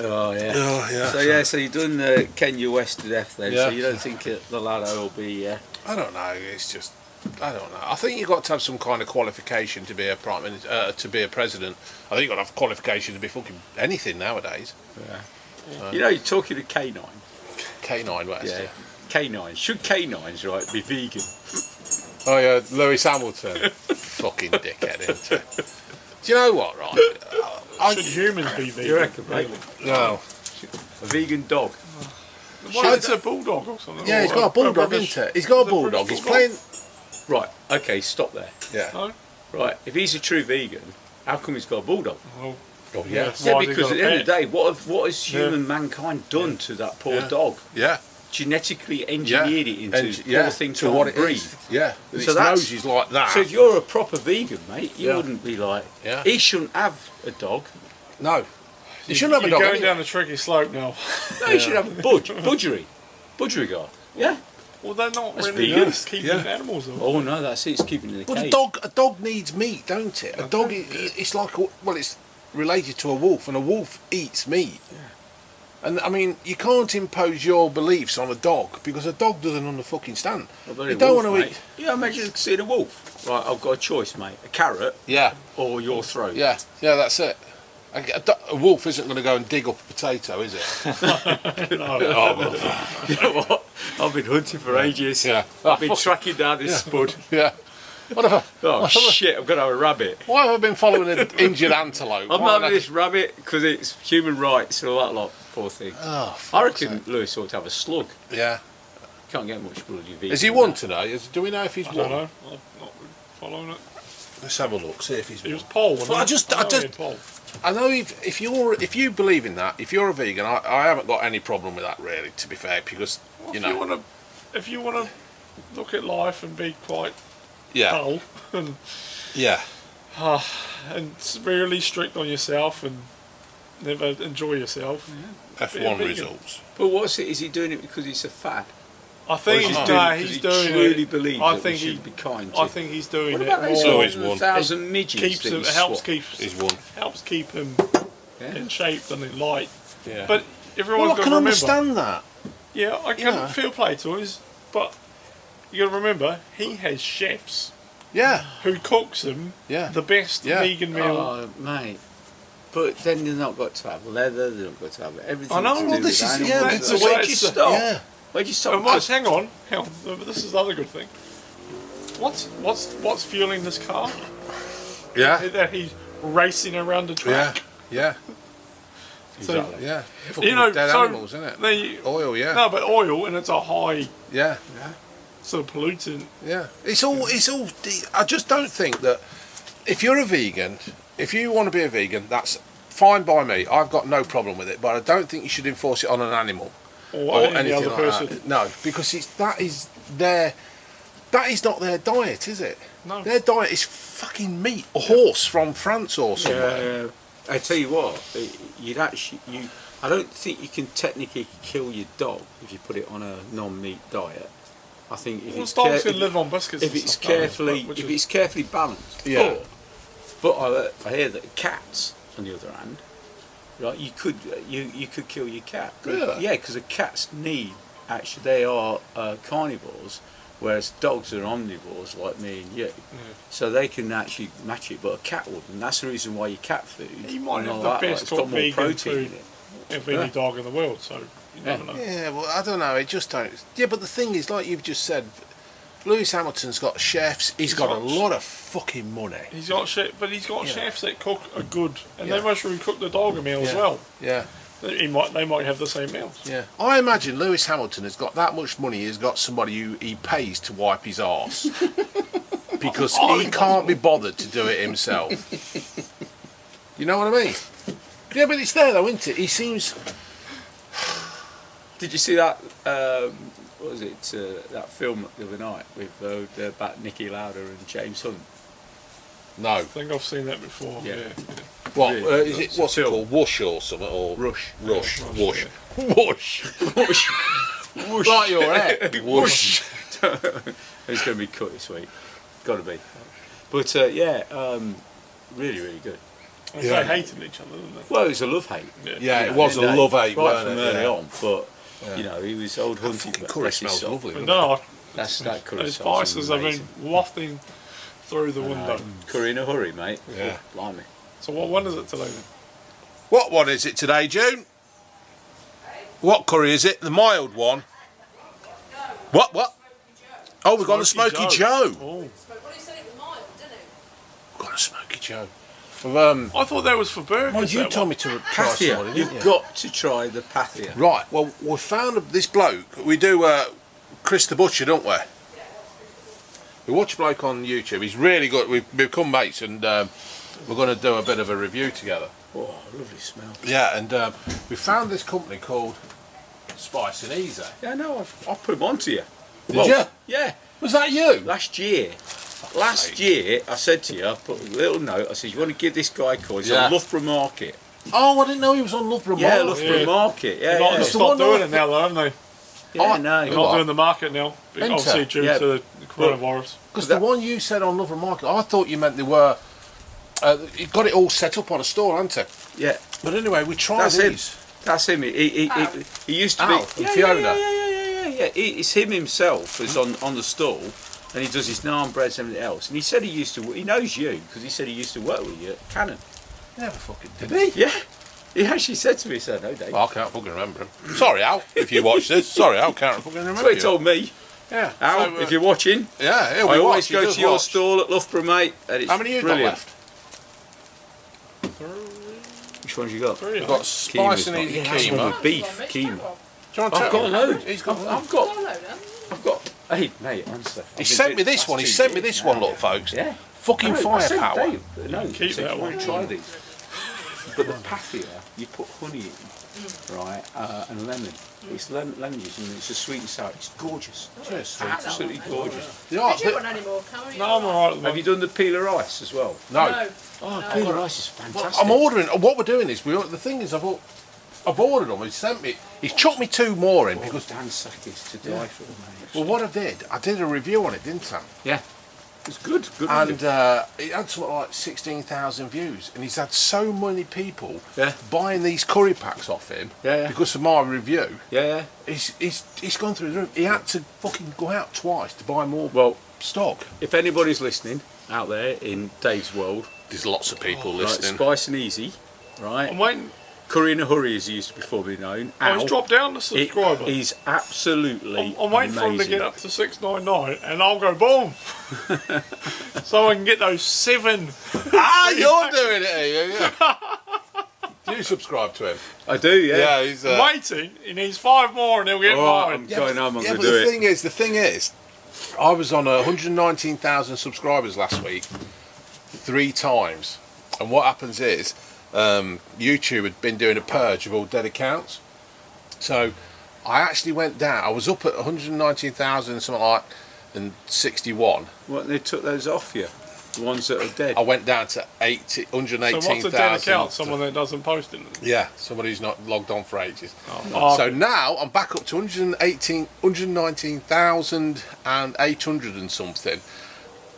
Oh yeah. Oh, yeah. So you've done Kenya West to death then. Yeah. So you don't think the ladder will be? I don't know. It's just, I don't know. I think you've got to have some kind of qualification to be a prime minister, to be a president. I think you've got to have qualification to be fucking anything nowadays. Yeah. You know, you're talking to K9. K9 West. Yeah. K9. Should K9s right be vegan? Oh yeah, Lewis Hamilton. Fucking dickhead, isn't he? Do you know what, right? Should humans be vegan? You reckon, mate? No. A vegan dog. Well, it's a bulldog or something. Yeah, he's got a bulldog, isn't it? He's got a bulldog. He's playing. Right. Okay. Stop there. Yeah. No? Right. If he's a true vegan, how come he's got a bulldog? Well, Oh yeah. Yeah, why has he because got at a the end of the pet? day, what has human mankind done to that poor Yeah. dog? Yeah. Genetically engineered it into yeah. poor thing To can't what it breathe. is. Yeah. And So its that's- nose is like that. So if you're a proper vegan, mate, you Yeah. wouldn't be like, Yeah. he shouldn't have a dog. No. You shouldn't have a You're dog. going anyway. down the tricky slope now. No, he should have a budgery guy. Yeah. Well, they're not That's really vegan. just keeping Yeah. animals though. Oh no, that's it. It's keeping it in the But cage. a dog needs meat, don't it? A dog, it's like, well, it's related to a wolf, and a wolf eats meat. Yeah. And I mean, you can't impose your beliefs on a dog because a dog doesn't understand. Well, You don't wolf, want to mate. eat. Yeah, imagine seeing a wolf. Right, I've got a choice, mate. A carrot Yeah, or your throat. yeah, that's it. A wolf isn't going to go and dig up a potato, is it? No. Oh, You know what? I've been hunting for ages. Yeah. I've been tracking down this spud. yeah. What have I, Oh shit! I'm gonna have a rabbit. why have I been following an injured antelope? I'm Why having not- this rabbit because it's human rights and all that lot. Poor thing. Oh, I fuck's reckon sake. Lewis ought to have a slug. Yeah. Can't get much bloody vegan. Is he than won that. today? Do we know if he's I won? don't know. I'm not following it. Let's have a look. See if he's It won. was Paul. wasn't Well, I it? just- know I just- he had Paul. I know if you believe in that, if you're a vegan, I haven't got any problem with that really. To be fair, because Well, you if know, you want to look at life and be quite yeah, dull and yeah, really strict on yourself and never enjoy yourself. F1 vegan. results. But what's it? Is he doing it because it's a fad? I think Or is he's he doing, it he's because he doing truly it. believes I that think we he- should be kind to. I think he's doing What it about those more. always won. 1,000 midgets Keeps that him, he helps swapped? keep He's won. helps keep him Yeah. in shape and in light. Yeah, But everyone's well, I got can to remember. understand that. Yeah, I can Yeah. feel play to us, but you got to remember he has chefs Yeah, who cooks them yeah, the best Yeah. vegan meal. Oh, mate. But then they've not got to have leather, they've not got to have everything. I know, to do well, with this is- animals. yeah, that's So the where'd way you it's- stop? yeah. Where'd you stop? And what's, hang on, this is the other good thing. What's fueling this car? yeah, That he's racing around the yeah, track. yeah, So, Exactly. yeah. Fucking you know, dead so animals, isn't it? they, Oil, yeah, no, but oil, and it's a high yeah, sort of pollutant. yeah. It's all. I just don't think that if you're a vegan, if you want to be a vegan, that's fine by me. I've got no problem with it, but I don't think you should enforce it on an animal. Or any anything other like person. that. No, because that is not their diet, is it? No. Their diet is fucking meat. A horse from France or somewhere. Yeah, I tell you what, I don't think you can technically kill your dog if you put it on a non-meat diet. I think if Well, it's dogs can live on biscuits. if and it's stuff, don't they? carefully Which if is- it's carefully balanced. Yeah. But I hear that cats, on the other hand, right, you could kill your cat. Really? Yeah, because the cats actually they are carnivores, whereas dogs are omnivores like me and you. So they can actually match it, but a cat wouldn't. That's the reason why your cat food. He might and have all the that, best it's got cooked more vegan protein food in it. of any dog in the world. So you never know. Yeah, well, I don't know. It just don't. Yeah, but the thing is, like you've just said, Lewis Hamilton's got chefs. He's got a lot of fucking money. He's got chefs that cook a good, and Yeah. they must really cook the dog a meal as Yeah. well. Yeah. They might have the same meals. Yeah. I imagine Lewis Hamilton has got that much money. He's got somebody who he pays to wipe his arse because he can't be bothered to do it himself. You know what I mean? Yeah, but it's there though, isn't it? He seems. Did you see that? What was it? That film the other night with about Nicky Lauda and James Hunt. No. I think I've seen that before. Yeah. Yeah. What Really? is it? What's it called? Whoosh or something? Or Rush. Rush. Rush, Whoosh. Whoosh. Whoosh. Like your hair. Whoosh. It's going to be cut this week. Got to be. But really, really good. They hated each other, didn't they? Well, it was a love-hate. Yeah, You it know, was a they- love-hate, right weren't from it? early Yeah. on. But Yeah. you know, he was old hunting. Fucking but curry bless his smells soul. lovely. But Doesn't no, That curry those sauce spices is have been amazing. wafting through the window. Curry in a hurry, mate. Yeah. Oh, blimey. So when is it today then? What one is it today, June? What curry is it? The mild one? What? Oh, we've got a Smoky Joe. Oh. Well, he said it was mild, didn't he? Got a Smoky Joe. I thought that was for burgers. Well, you that told one. me to try somebody, Pathia. didn't You've you? got to try the pathia. Right, well, we found this bloke. We do Chris the Butcher, don't we? We watch a bloke on YouTube. He's really good. We've become mates and we're going to do a bit of a review together. Oh, lovely smell. Yeah, and we found this company called Spice and Easy. Yeah, no, I'll put them on to you. Did you? Yeah. Was that you? Last year, I said to you, I put a little note. I said, "You want to give this guy a call? He's Yeah. on Loughborough Market." Oh, I didn't know he was on Loughborough Yeah, Market. Loughborough Yeah. Market. Yeah, They're not yeah. to the stop one doing I- it now, though, haven't they? Yeah, Oh, no, They're you not what? doing the market now, Enter. obviously due Yeah. to the coronavirus. Because the one you said on Loughborough Market, I thought you meant they were. You got it all set up on a store, hadn't you? yeah, But anyway, we tried That's him. these. that's him. He used to Al be. from Yeah, Fiona. Yeah. It's him himself is on the stall, and he does his naan breads and everything else. And he said he used to. He knows you because he said he used to work with you at Canon. Never fucking did he? Yeah, he actually said to me, he said, "No, Dave." Oh, I can't fucking remember him. Sorry, Al, if you watch this. Sorry, Al, can't fucking remember That's what he you. told me. Yeah. Al, So, if you're watching, yeah, he'll be I always watch, he go does to your watch. stall at Loughborough, mate. And it's How many you got brilliant. left? Which ones you got? Three, We've I got think. spice and Keema's easy got- yeah, that's one keema. with beef Well, Mitch, keema. come on. Do you want to I've got a tell load. him? He's got a load. I've got. Follow them. I've got. Hey, mate, honestly. He sent me this one. He sent me this one, look, folks. Yeah. Fucking firepower. No, Keep so that you want one. to try these. But the pathia, you put honey in, right, and lemon. It's lemon juice and it's a sweet and sour. It's gorgeous. Cheers. Absolutely gorgeous. They are, Did you but- want any more, Cameron? No, I'm alright at the Have you moment. done the peeler ice as well? no. No. Oh, No. peeler ice is Well, fantastic. I'm ordering. What we're doing is, the thing is, I've ordered them. He sent me. He's chucked me 2 more in because. Dan Sack is to die for, mate. Well, what I did a review on it, didn't I? Yeah. It's good. Good. And review. it had something like 16,000 views, and he's had so many people Yeah. buying these curry packs off him Yeah. because of my review. Yeah. He's gone through the roof. He had to fucking go out twice to buy more Well, stock. if anybody's listening out there in Dave's world, There's lots of people right, listening. Spice and Easy, right? I'm waiting. Curry in a Hurry, as he used to before be known. Oh, he's Al, dropped down the subscriber. He's absolutely I'm waiting for him to amazing. get up to 699 and I'll go boom. So I can get those 7. You're doing it, yeah. Do you subscribe to him? I do, yeah. he's. I'm waiting. He needs 5 more and he'll get Oh, mine. I'm going home. I'm Yeah, going but to do the it. thing is, I was on 119,000 subscribers last week, 3 times, and what happens is, YouTube had been doing a purge of all dead accounts, so I actually went down. I was up at 119,000 something like and 61. What, they took those off you? The ones that are dead? I went down to 118,000. So what's a dead account? Someone that doesn't post it. Yeah, somebody who's not logged on for ages. Oh, So now I'm back up to 119,800 and something,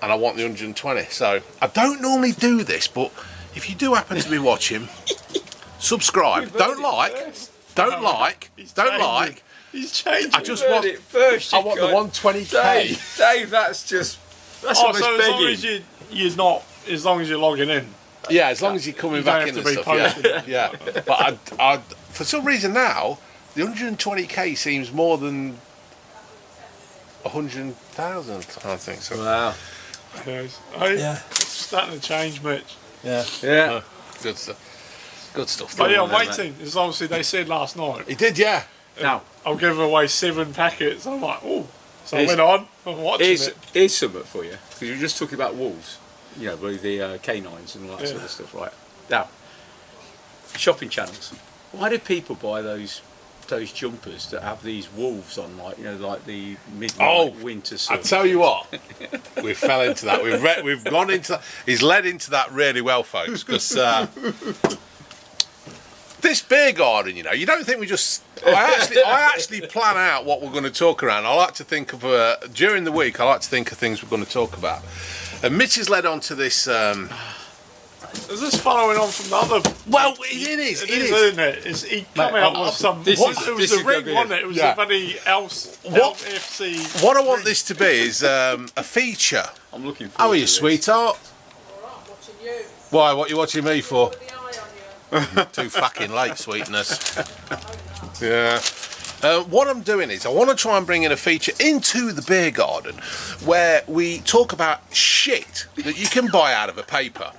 and I want the 120. So I don't normally do this, but if you do happen to be watching, subscribe. You've Don't heard it like, first. don't like, He's don't changing. like. He's changing. I just You heard want, it first. I you want the cunt. 120k. Dave, that's almost so as long begging. as you're not, as long as you're logging in. Yeah, as long as you're coming You back don't in have and to stuff. be Yeah, posting. yeah. But I, for some reason now, the 120k seems more than 100,000. I think so. Wow. Hey, it's starting to change, Mitch. Yeah. Yeah. Good stuff. Good stuff. But yeah, I'm on then, waiting. It's obviously they said last night He did, yeah. Now, I'll give away 7 packets. I'm like, oh. So I Here's- went on. I'm watching it. here's something for you, because you were just talking about wolves, you know, with the canines and all that Yeah. sort of stuff, right? Now, shopping channels. Why do people buy those jumpers that have these wolves on, like, you know, like the midnight winter I sun? tell you what, we fell into that. We've gone into that. He's led into that really well, folks, because this beer garden, you know, you don't think we just. I actually plan out what we're going to talk around. I like to think of during the week. I like to think of things we're going to talk about. And Mitch has led on to this. Is this following on from the other? Well, it is. It is, isn't it? He come out with some. this It is was the gonna ring, be wasn't it? It was yeah. the bloody What- LFC. What I want this to be is a feature. I'm looking forward How are to you, this. sweetheart? Alright, I'm watching you. Why? What are you watching me for? With the eye on you. Too fucking late, sweetness. Yeah. What I'm doing is I want to try and bring in a feature into the beer garden where we talk about shit that you can buy out of a paper.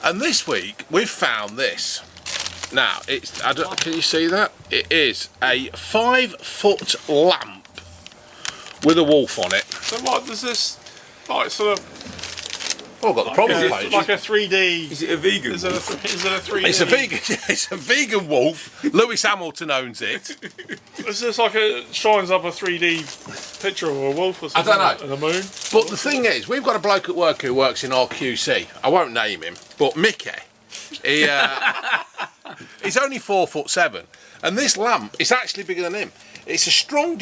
And this week we've found this. Now can you see that? It is a 5-foot lamp with a wolf on it. So what does this? Like sort of Oh, I've got the problem like, page. like a 3D. Is it a vegan Is it a, wolf? is it a 3D? It's a vegan. It's a vegan wolf. Lewis Hamilton owns it. Is this like shines up a 3D picture of a wolf or something? don't know. And the moon. But the thing is, we've got a bloke at work who works in RQC. I won't name him, but Mickey. He, he's only 4'7", and this lamp is actually bigger than him. It's a strong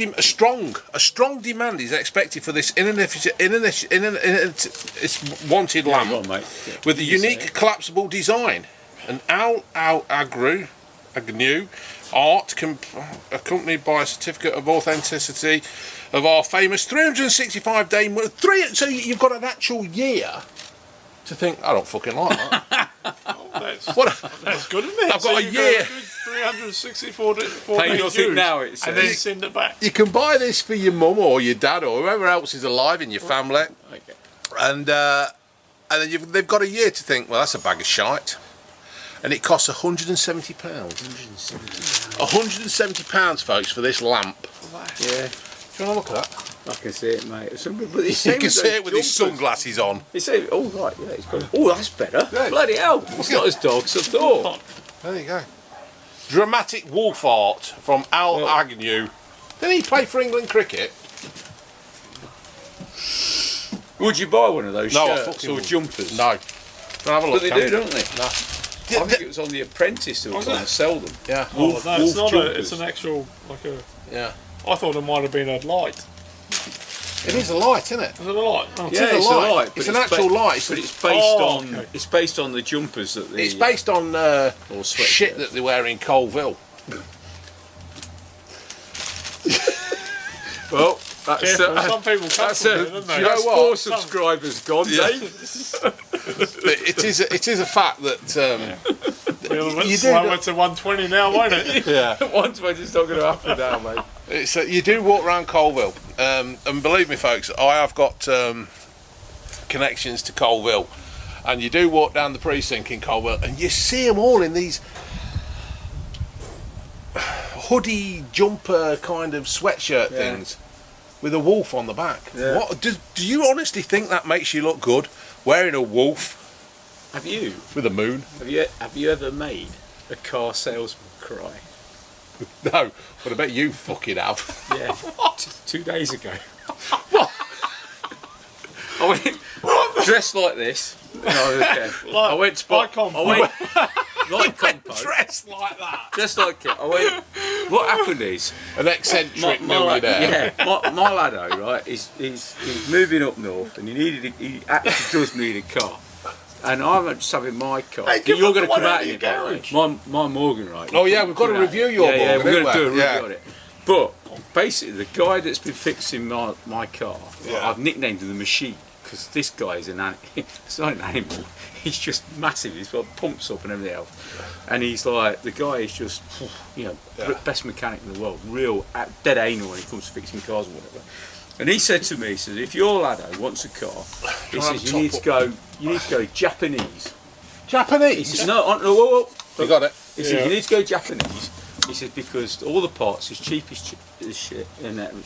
demand is expected for this it's wanted lamp Go on, mate. Yeah. with a You say unique collapsible design. An agnew art accompanied by a certificate of authenticity of our famous 365-day. So you've got an actual year to think. I don't fucking like that. That's, What? that's good, isn't it? I've got a you year. 364 Pay nothing now, it and then says. send it back. You can buy this for your mum or your dad or whoever else is alive in your family, Okay. and then they've got a year to think. Well, that's a bag of shite, and it costs £170. £170, folks, for this lamp. Yeah, Do you want to look at that? I can see it, mate. But You can see it with his sunglasses on. It's oh right, yeah. It's got. Oh, that's better. Yeah. Bloody hell! It's not as dark as I thought. There you go. Dramatic wolf art from Al Agnew. Didn't he play for England cricket? Would you buy one of those No, I shirts fucking or wouldn't. jumpers? No. Don't have a look. But they Cam. do, don't they? No. I think it was on The Apprentice that were trying to sell them. Yeah. Wolf, No, it's wolf not jumpers. it's an actual like a. Yeah. I thought it might have been a light. It is a light, isn't it? Is it a light? Oh, Yeah, a it's light. a light. It's but an actual light. But it's based Oh, on okay. it's based on the jumpers that the It's based on or sweatshirts. shit that they wear in Colville. Well, that's Careful, some people come that's from a, it, don't they? you know that's what? 4 subscribers gone, Yeah. Dave. But it is a fact that you do. I went to 120 now, won't it? Yeah. Once when it's not going to happen now, mate. It's you do walk around Colville, and believe me, folks, I have got connections to Colville, and you do walk down the precinct in Colville, and you see them all in these hoodie jumper kind of sweatshirt things with a wolf on the back. Yeah. What do you honestly think that makes you look good? Wearing a wolf Have you with a moon? have you ever made a car salesman cry? No, but I bet you fucking have. Yeah. 2 days ago. I went dressed like this. No, okay. I went to buy. like Compo. I went like Compo. Dressed like that. Just like it. I went. What happened is An eccentric my lad, millionaire. my laddo, right, he's moving up north, and he actually does need a car. And I'm just having my car. Hey, give You're up going the to come one out out in of it, your by the way. garage. My Morgan, right? Oh yeah, we've got to Come out. review your Yeah, Morgan, we're going to do a review haven't we? on it. But basically, the guy that's been fixing my car, Yeah. I've nicknamed him the Machine, because this guy is it's not an animal. He's just massive. He's got pumps up and everything else. And he's like, the guy is just, best mechanic in the world. Real dead anal when it comes to fixing cars or whatever. And he said to me, he says, if your laddo wants a car, he Can I have says a you need top to go Japanese. Japanese. He says, no, whoa. You got it. He says, you need to go Japanese. He says, because all the parts is cheap as shit,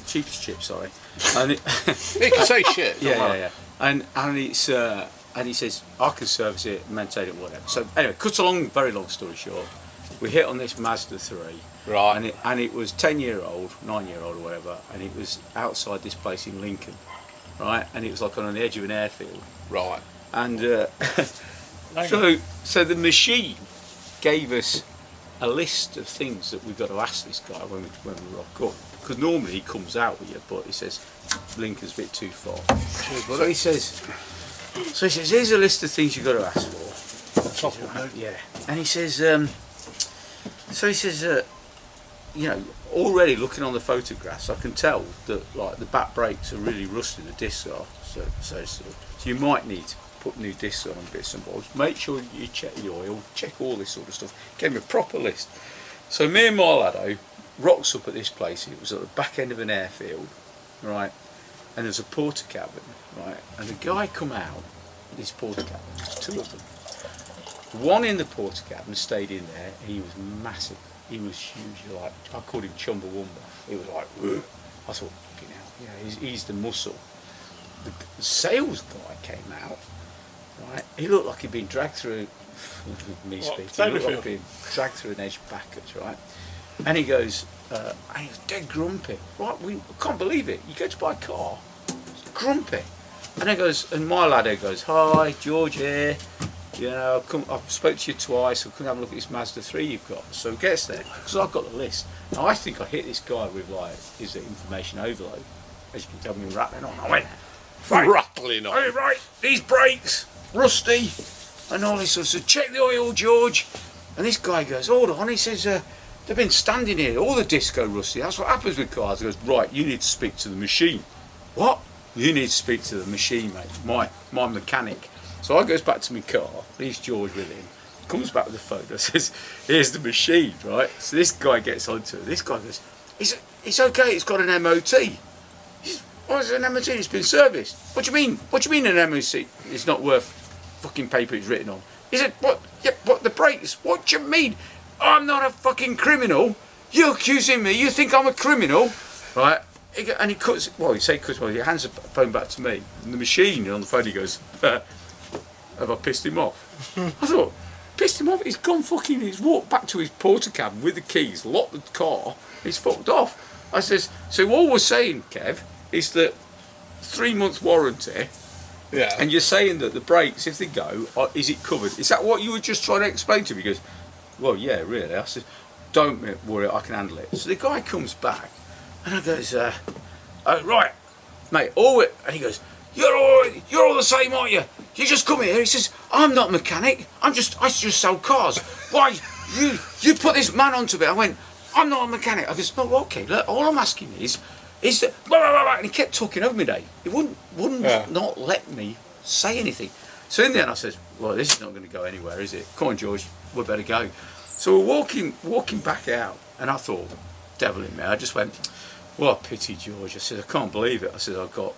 cheap as chips, sorry. And You can say shit. yeah. And it's and he says, I can service it, maintain it, whatever. So anyway, cut along, very long story short, we hit on this Mazda 3. Right. And it was 9-year-old or whatever, and it was outside this place in Lincoln, right? And it was like on the edge of an airfield. Right. And so the machine gave us a list of things that we've got to ask this guy when we rock up. Because normally he comes out with you, but he says Lincoln's a bit too far. So he says, here's a list of things you've got to ask for. Yeah. And he says, you know, already looking on the photographs, I can tell that like the back brakes are really rusty, the discs are. So you might need to put new discs on bits and bobs. Make sure you check the oil, check all this sort of stuff. Gave me a proper list. So me and my laddo rocks up at this place. It was at the back end of an airfield, right? And there's a porter cabin, right? And the guy come out with this porter cabin. There's two of them. One in the porter cabin stayed in there. He was massive. He was huge. Like I called him Chumbawamba. He was like, ugh. I thought, fucking hell, yeah, he's the muscle. The sales guy came out, right? He looked like he'd been dragged through. Me speaking. He looked like he'd been dragged through an edge backwards, right? And he goes, and he was dead grumpy. Right? We can't believe it. You go to buy a car, it's grumpy. And he goes, and my lad goes, hi, George here. You know, I've spoke to you twice. I couldn't have a look at this Mazda 3 you've got. So he gets there, because I've got the list. Now I think I hit this guy with like, is it information overload? As you can tell me rattling on. I went, right, rattling on. Right, these brakes, rusty, and all this sort of stuff. Check the oil, George. And this guy goes, hold on. He says, they've been standing here. All the discs go rusty. That's what happens with cars. He goes, right, you need to speak to the machine. What? You need to speak to the machine, mate. My mechanic. So I goes back to my car, leaves George with him, comes back with the photo, says, here's the machine, right? So this guy gets onto it. This guy goes, it's okay, it's got an MOT. He says, what's an MOT? It's been serviced. What do you mean? What do you mean an MOT? It's not worth fucking paper it's written on. He said, what? Yeah, what, the brakes? What do you mean? I'm not a fucking criminal. You're accusing me. You think I'm a criminal, right? And he cuts. Well, he hands the phone back to me. And the machine on the phone, he goes, have I pissed him off? I thought, pissed him off? He's gone fucking. He's walked back to his porter cabin with the keys, locked the car. He's fucked off. I says, so all we're saying, Kev, is that 3-month warranty. Yeah. And you're saying that the brakes, if they go, is it covered? Is that what you were just trying to explain to me? He goes, well, yeah, really. I said, don't worry, I can handle it. So the guy comes back, and I goes, oh, right, mate, and he goes, you're all the same, aren't you? You just come here. He says, I'm not a mechanic. I just sell cars. Why, you put this man onto me. I went, I'm not a mechanic. I goes, no, okay, look, all I'm asking is that, blah, blah, blah, and he kept talking over me, Dave. He wouldn't not let me say anything. So in the end I says, well, this is not going to go anywhere, is it? Come on, George, we better go. So we're walking back out, and I thought, devil in me. I just went, what a pity, George. I said, I can't believe it. I said, I've got,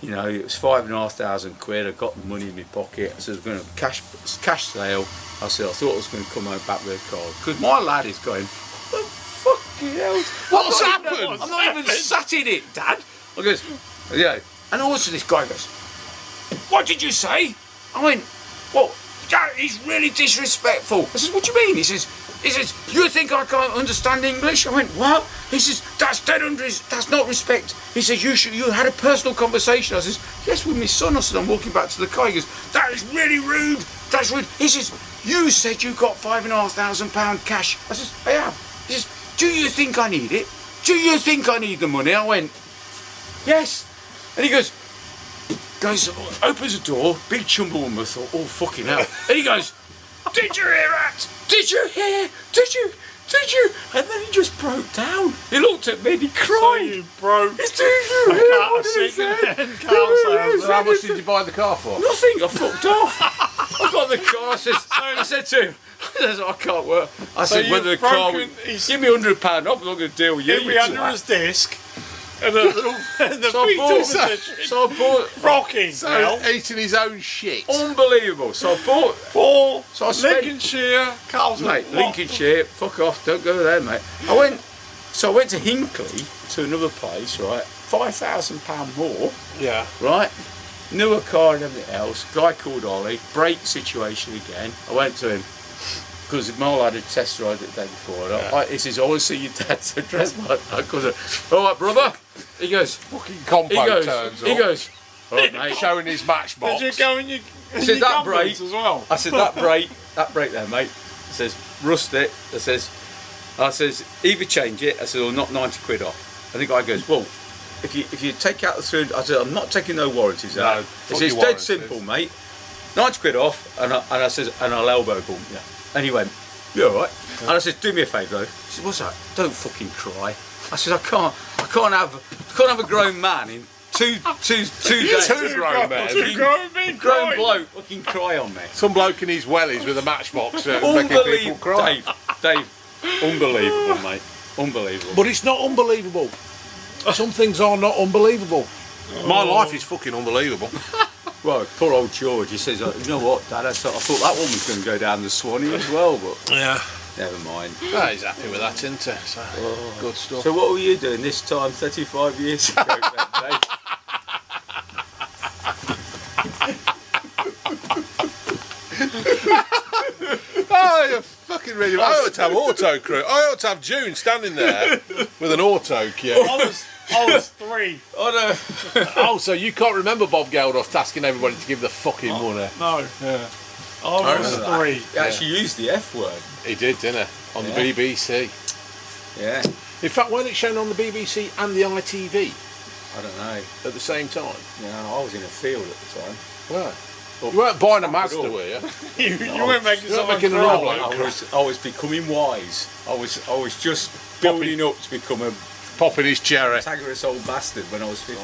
you know, it was £5,500. I got the money in my pocket. I said, I'm going to cash sale. I said, I thought I was going to come home back with a car. Because my lad is going, what the fucking hell? What's happened? I'm not even sat in it, Dad. I goes, yeah. And also this guy goes, what did you say? I went, well, Dad, he's really disrespectful. I says, what do you mean? He says, you think I can't understand English? I went, what? He says, that's not respect. He says, you had a personal conversation. I says, yes, with my son. I said, I'm walking back to the car. He goes, that is really rude. That's rude. He says, you said you got £5,500 cash. I says, I have. He says, do you think I need it? Do you think I need the money? I went, yes. And he goes, opens the door, big Chumbawamba. I thought, oh, fucking hell. And he goes, did you hear that? Did you hear? Did you? And then he just broke down. He looked at me and he cried. So you broke. Did you hear what he said? So how much did you buy the car for? Nothing, I fucked off. I got the car, I said to him, I can't work. I said, whether the car would give me £100 off, I'm not going to deal with you. Hit me under his disc, And the So I fetal bought, position. So I bought. Rocking. so eating his own shit. Unbelievable. So I bought. For So I spent. Lincolnshire, Carlton. Mate, Lincolnshire, fuck off, don't go there, mate. I went to Hinckley, to another place, right? £5,000 more, Yeah. right? Newer car and everything else. Guy called Ollie, brake situation again. I went to him because Mole had a test ride the day before. And he says, "I want to see your dad." So dressed like that. Goes, "All right, brother." He goes, Fucking compo turns he up. goes, "All right, mate." Showing his matchbox. Did you go in your, Said that brake as well? I said, that brake there, mate. I says, rust it. I says, either change it. I said, or knock 90 quid off. And the guy goes, well, if you take out the 300, I said, I'm not taking no warranties out. He says, it's dead simple, mate. 90 quid off, and I said, and I'll elbow bump you. And he went, you alright? And I said, do me a favour though. He said, what's that? Don't fucking cry. I said, I can't have a grown man in two days. Two grown men. Grown bloke fucking cry on me. Some bloke in his wellies with a matchbox making people Unbelievable, cry. Dave, unbelievable, mate, unbelievable. But it's not unbelievable. Some things are not unbelievable. My life is fucking unbelievable. Well, poor old George, he says, you know what, Dad, I thought that one was going to go down the Swanee as well, but Yeah. never mind. Oh, he's happy with that, isn't he? So, good stuff. So what were you doing this time 35 years ago then, Dave? Oh, you're fucking ready. I ought to have autocrew. I ought to have June standing there with an auto cue. I was 3. Oh no. Oh, so you can't remember Bob Geldof tasking everybody to give the fucking money? No. Yeah. I was remember 3. He actually used the F word. He did, didn't he? On the Yeah. BBC. Yeah. In fact, weren't it shown on the BBC and the ITV I don't know. at the same time? I was in a field at the time. Well, you weren't buying a Mazda, all. were you? You weren't making You're not someone making a cry. roll. I was becoming wise. I was just building up to become a Popping his cherry. Pythagoras old bastard when I was 50.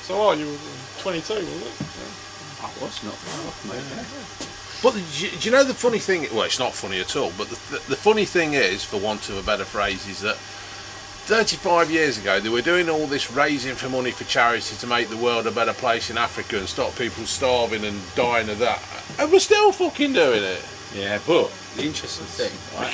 So what, you were 22, was it? I was not far off, mate. But do you know the funny thing? Well, it's not funny at all. But the funny thing is, for want of a better phrase, is that 35 years ago they were doing all this raising for money for charity to make the world a better place in Africa and stop people starving and dying of that. And we're still fucking doing it. Yeah, but the interesting thing, right,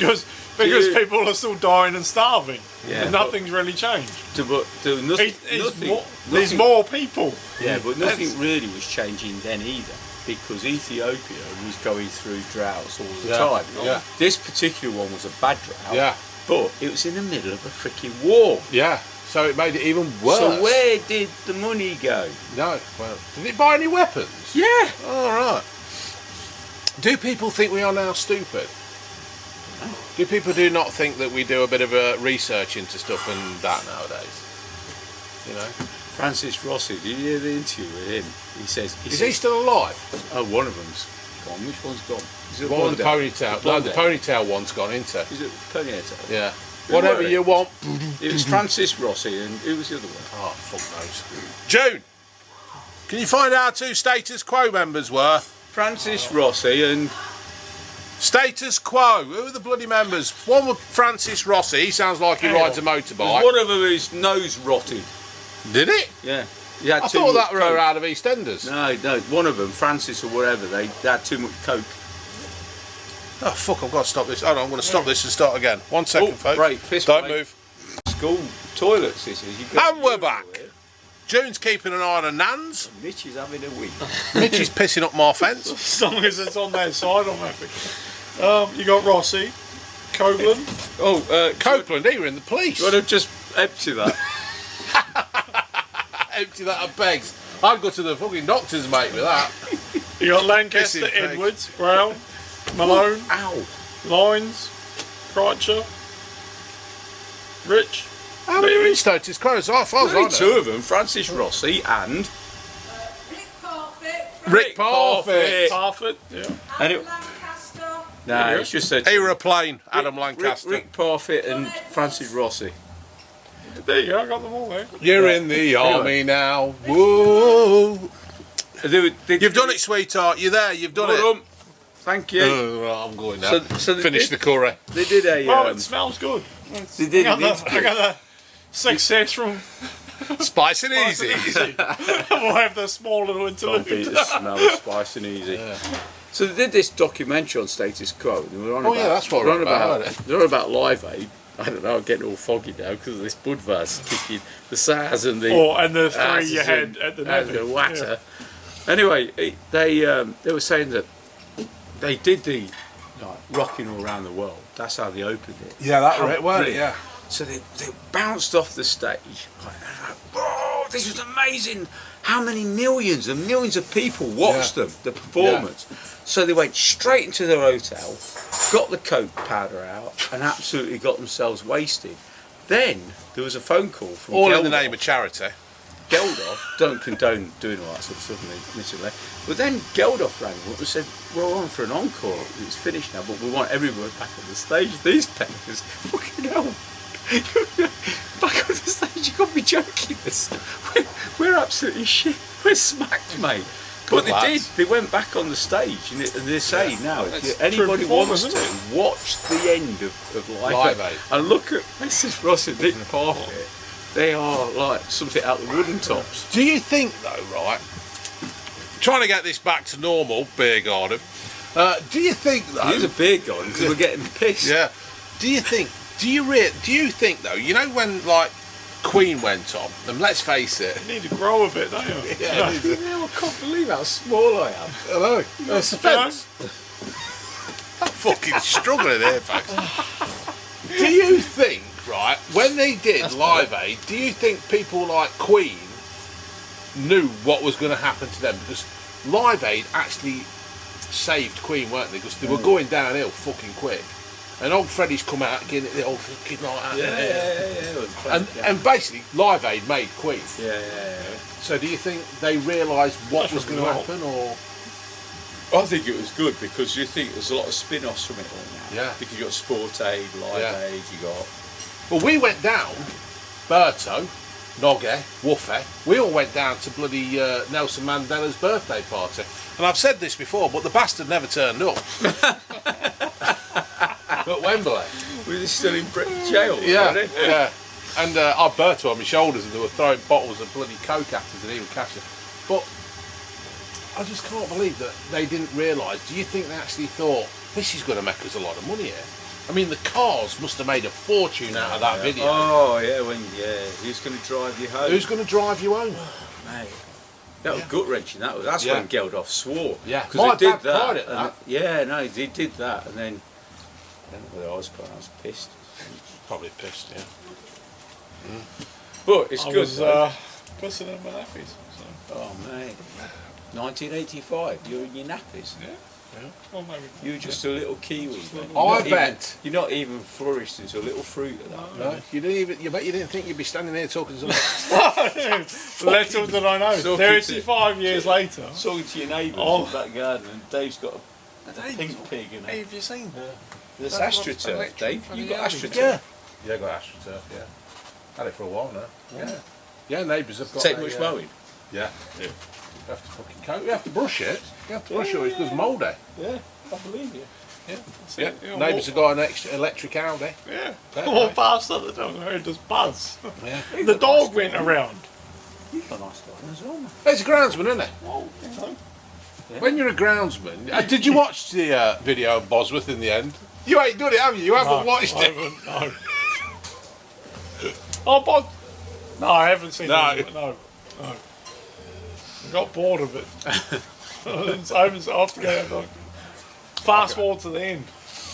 Because you- people are still dying and starving. Yeah, And nothing's really changed. nothing, There's more people. Yeah, but nothing really was changing then either, because Ethiopia was going through droughts all the time. Yeah. This particular one was a bad drought. Yeah. But it was in the middle of a freaking war. Yeah. So it made it even worse. So where did the money go? No. Well, did it buy any weapons? Yeah. All right. Do people think we are now stupid? Do people do not think that we do a bit of research into stuff and that nowadays? You know. Francis Rossi, did you hear the interview with him? He says, Is he still alive? oh, one of them's gone. Which one's gone? Is it One with the blonde ponytail. hair? No, the ponytail one's gone into. Is it ponytail? Yeah. Who Whatever were it? you want. It was Francis Rossi, and who was the other one? Oh, fuck knows. June, can you find out who Status Quo members were? Francis Rossi and Status Quo. Who are the bloody members? One was Francis Rossi. He sounds like he rides a there's motorbike. one of them whose nose rotted. Did it? Yeah. He had I too thought much that were coke. out of EastEnders. No, one of them, Francis or whatever, they had too much coke. Oh, fuck, I've got to stop this. Hold on, I'm going to stop this and start again. 1 second, folks. break, piss Don't break. move. School toilets, this is. You've got And we're back. June's keeping an eye on her nans. Mitch is having a week. Mitch is pissing up my fence. As long as it's on their side, I'm happy. You got Rossi, Copeland. Oh, Copeland, he were in the police. you want to just empty that? Empty that of begs. I'd go to the fucking doctors, mate, with that. You got Lancaster, Pissing pig. Edwards, Brown, Malone, Ow. Lyons, Kreitzer, Rich. How many are in Status Quo? As far as I Only know. two of them, Francis Rossi and Rick Parfit, Rick Parfit. Parfit, yeah. And Adam it- Lancaster. no, it's just a He were a plane, Adam Lancaster. Rick Parfit and Francis Rossi. There you go, I got them all there. You're in the army now. Whoa. You've done it, sweetheart. You're there. You've done it. Thank you. Right, I'm going now. So they Finish did- the curry. They did a. Well, it smells good. They did I an got interview. the success from Spice and easy. We'll have the small little Can't beat interlude. the smell of spice and easy. So they did this documentary on Status Quo. And they were on Oh, yeah, that's what they were we're on about, about. They were on about Live Aid. I don't know. I'm getting all foggy now because of this Budvar's kicking the SARS and the. And the three you had at the and the Navy. Watter. Anyway, they were saying that they did the rocking all around the world. That's how they opened it. Yeah, that How right, weren't it? brilliant. Yeah. So they bounced off the stage. Whoa, this was amazing. How many millions and millions of people watched them, the performance. So they went straight into their hotel, got the coke powder out, and absolutely got themselves wasted. Then there was a phone call from All in Geldof. the name of charity. Geldof, don't condone doing all that sort of stuff, admittedly. But then Geldof rang up and said, we're on for an encore. It's finished now, but we want everyone back on the stage. These penners, fucking hell. Back on the stage, you can't be joking us. We're absolutely shit. We're smacked, mate. But they did. They went back on the stage, and they say now, if anybody wants to, watch the end of Live Aid and look at Mrs. Ross and Nick Parfit. They are like something out the wooden tops. Do you think, though, right? Trying to get this back to normal, beer garden. Do you think, though? It is a beer garden because we're getting pissed. Yeah. Do you think? Do you think, though? You know when like Queen went on, and let's face it. You need to grow a bit, don't you? Yeah. I can't believe how small I am. I know. It's a fence. I'm fucking struggling here, folks. Do you think, right, when they did Live Aid, do you think people like Queen knew what was going to happen to them? Because Live Aid actually saved Queen, weren't they? Because they were going downhill fucking quick. And old Freddie's come out getting it the old fucking night out there. And basically, Live Aid made Queen. Yeah. So do you think they realised what was going to happen, or? I think it was good because you think there's a lot of spin-offs from it all now. Yeah. Because you got Sport Aid, Live Aid, you got. Well, we went down, Berto, Nogge, Wooffe, we all went down to bloody Nelson Mandela's birthday party. And I've said this before, but the bastard never turned up. At Wembley. Was he still in jail? Yeah, Wasn't he? yeah. And I had Berto on my shoulders and they were throwing bottles of bloody coke at us and even catch us. But I just can't believe that they didn't realise. Do you think they actually thought, this is going to make us a lot of money here? I mean, the cars must have made a fortune out of that video. Oh, yeah, who's going to drive you home? Who's going to drive you home? Mate. That was gut-wrenching, that was. That's when Geldof swore. Yeah, because my they did dad cried at that. They did that, and then I don't know whether I was crying, I was pissed. Probably pissed, yeah. But it's I good. was though. pissing in my nappies. So. Oh, mate. 1985, you're in your nappies. Yeah. Well, maybe. You were just a little kiwi. Then. I bet. You're not even flourished into a little fruit of that. No, you didn't even. You bet you didn't think you'd be standing there talking to someone. Little did I know. So 35 years later. Talking to your neighbours Oh. in the back garden, and Dave's got a pink pig and Hey, have you seen? there's That's AstroTurf, electric Dave. funny You got garden. AstroTurf. Yeah, got AstroTurf. Yeah, had it for a while now. Yeah, neighbours have got. Take much mowing. Yeah. You have to fucking coat. You have to brush it. You have to brush it, or it goes mouldy. Yeah, I believe you. Yeah. Yeah. Neighbours have got an extra electric Audi. Yeah. Fair All play. past at the time, I heard this buzz. Yeah. The dog went around. You've got a nice garden as well, man. It's a groundsman, isn't it? Oh, you know. When you're a groundsman, did you watch the video of Bosworth in the end? You ain't done it, have you? You haven't watched I it. haven't, no. Oh, but no, I haven't seen No. it. No. I got bored of it. I have to go. Fast forward to the end.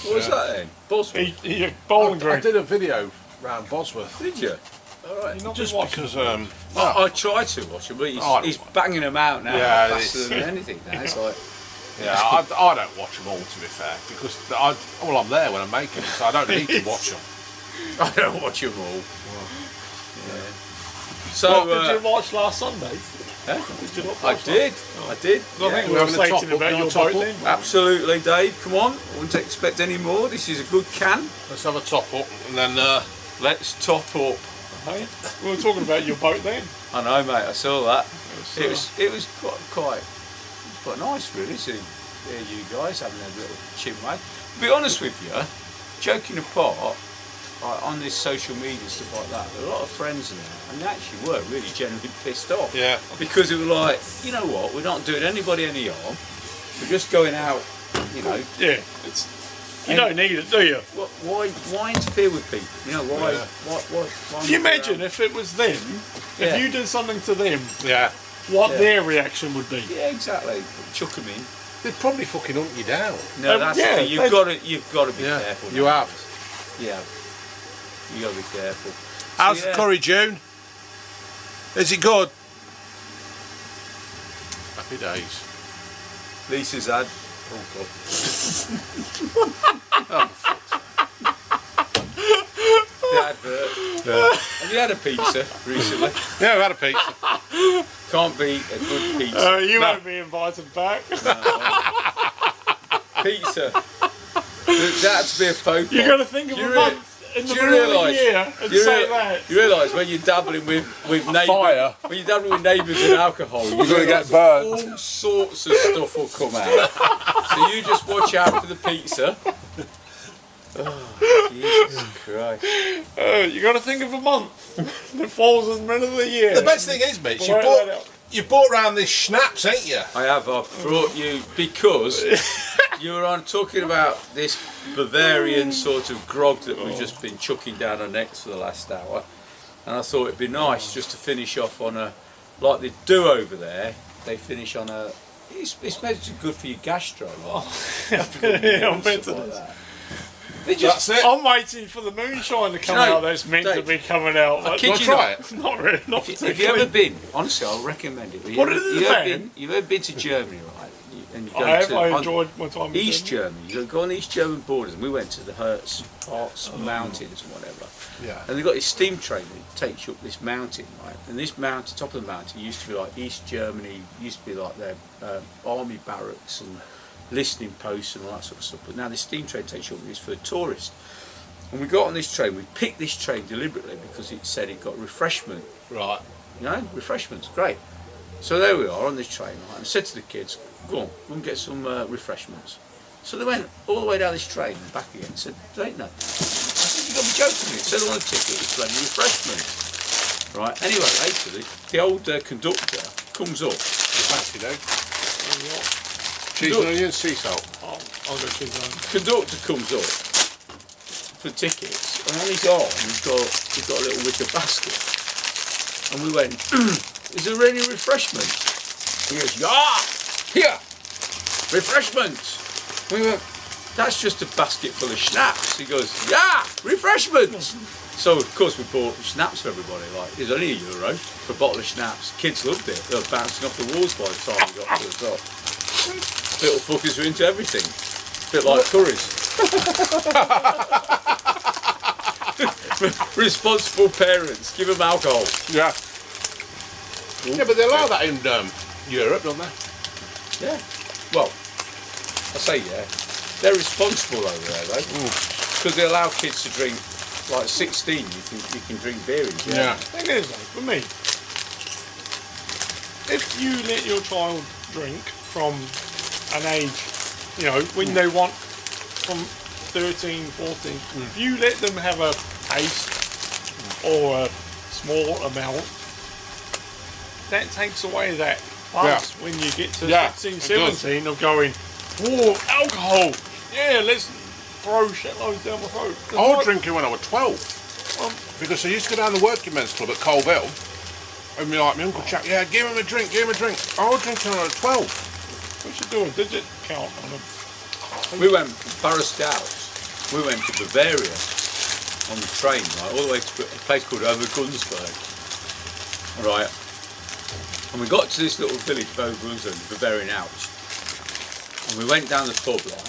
What was that then? Bosworth? He bowling I green. did a video around Bosworth. Did you? All right. You're not Just watching. because, I tried to watch him, but he's banging them out now. Yeah, faster it's- than anything. Now. It's like, yeah, I don't watch them all, to be fair, because I'm there when I'm making it, so I don't need to watch them. I don't watch them all. Yeah. So Did you watch last Sunday? huh? Did you not I watch did. last? I did. I think we We're were having a top slating up, about you your want a top boat up? then. Absolutely, Dave. Come on. I wouldn't expect any more. This is a good can. Let's have a top up, and then Let's top up. Hey? We were talking about your boat then. I know, mate. I saw that. It It was quite nice, really, to hear you guys having a little chin wag. To be honest with you, joking apart, like, on this social media and stuff like that, there are a lot of friends in there, and they actually were really genuinely pissed off. Yeah. Because it was like, you know what, we're not doing anybody any harm. We're just going out, you know. Yeah. You don't need it, do you? Why interfere with people? You know, why? Yeah. Why Can you imagine if it was them, Yeah. if you did something to them, Yeah. what Yeah. their reaction would be? Yeah, exactly. Chuck them in. They'd probably fucking hunt you down. No, that's yeah, the thing. You've got to be Yeah, careful. you now. have. Yeah. You got to be careful. How's So, the curry, June? Is it good? Happy days. Lisa's had. Oh God. The advert. Yeah. Have you had a pizza recently? Yeah, I've had a pizza. Can't beat a good pizza. You No. won't be invited back. Pizza. That's to be a faux You're pas. going to think of You a re- month in the do you middle of the realise- year and You say rea- that. You realise when you're dabbling with neighbours, Fire. when you're dabbling with neighbours in alcohol, you're gonna get burnt. All sorts of stuff will come out. So you just watch out for the pizza. Oh, Jesus Christ! You got to think of a month that falls in the middle of the year. The best thing is, Mitch, Right, right out. you bought round this schnapps, ain't you? I've brought you because you were on talking about this Bavarian sort of grog that we've just been chucking down our necks for the last hour, and I thought it'd be nice just to finish off on a, like they do over there. They finish on a. It's meant to be good for your gastro. Yeah, I'm better Like this. that. They just. That's it. I'm waiting for the moonshine to come No, out that's meant to Dave, be coming out. But kid Wanna you try not. it? not really, not If you've particularly. ever been, honestly, I'll recommend it. What is it then? You've ever been to Germany, right? And you go I have. to I on enjoyed my time in East Germany. Germany. You go on the East German borders, and we went to the Harz Mountains and whatever. Yeah. And they've got this steam train that takes you up this mountain, right? And this mountain, top of the mountain, used to be like East Germany. Used to be like their army barracks and listening posts and all that sort of stuff. But now this steam train takes you up, and it's for tourists. And we got on this train. We picked this train deliberately because it said it got refreshment. Right. You know, refreshments, great. So there we are on this train, right? And I said to the kids, go and get some refreshments. So they went all the way down this train and back again and said, there ain't no. I said, you got to be joking me. It said on the ticket, it's bloody refreshments. Right, anyway, later, the old conductor comes up. Fancy though. Cheese and onions, sea salt. I'll go cheese on. Conductor comes up for tickets, and on his arm he's got a little wicker basket. And we went, is there any refreshment? He goes, yeah, here, refreshments. We went, that's just a basket full of schnapps. He goes, yeah, refreshments. So of course we bought schnapps for everybody. Like, it was only €1 for a bottle of schnapps. Kids loved it. They were bouncing off the walls by the time we got to the top. Little fuckers were into everything. Bit like curries. Responsible parents, give them alcohol. Yeah. Yeah, but they allow that in Europe, don't they? Yeah. Well, I say yeah. They're responsible over there though, because they allow kids to drink. Like 16, you can drink beer in Germany. Yeah. Thing is, though, for me, if you let your child drink from an age, you know, when they want from 13, 14, if you let them have a taste or a small amount, that takes away that buzz when you get to 16, 17 of going, oh, alcohol, yeah, let's throw shitloads down my throat. I was drinking when I was 12. Because I used to go down the working men's club at Colville. And be like, my uncle chap, yeah, give him a drink, give him a drink. I was drinking when I was 12. What's you doing? Did it count on them? We went Barra Scouts. We went to Bavaria on the train, right, all the way to a place called Obergunzberg. Right. And we got to this little village of Obergunzberg, the Bavarian Alps. And we went down the pub, like,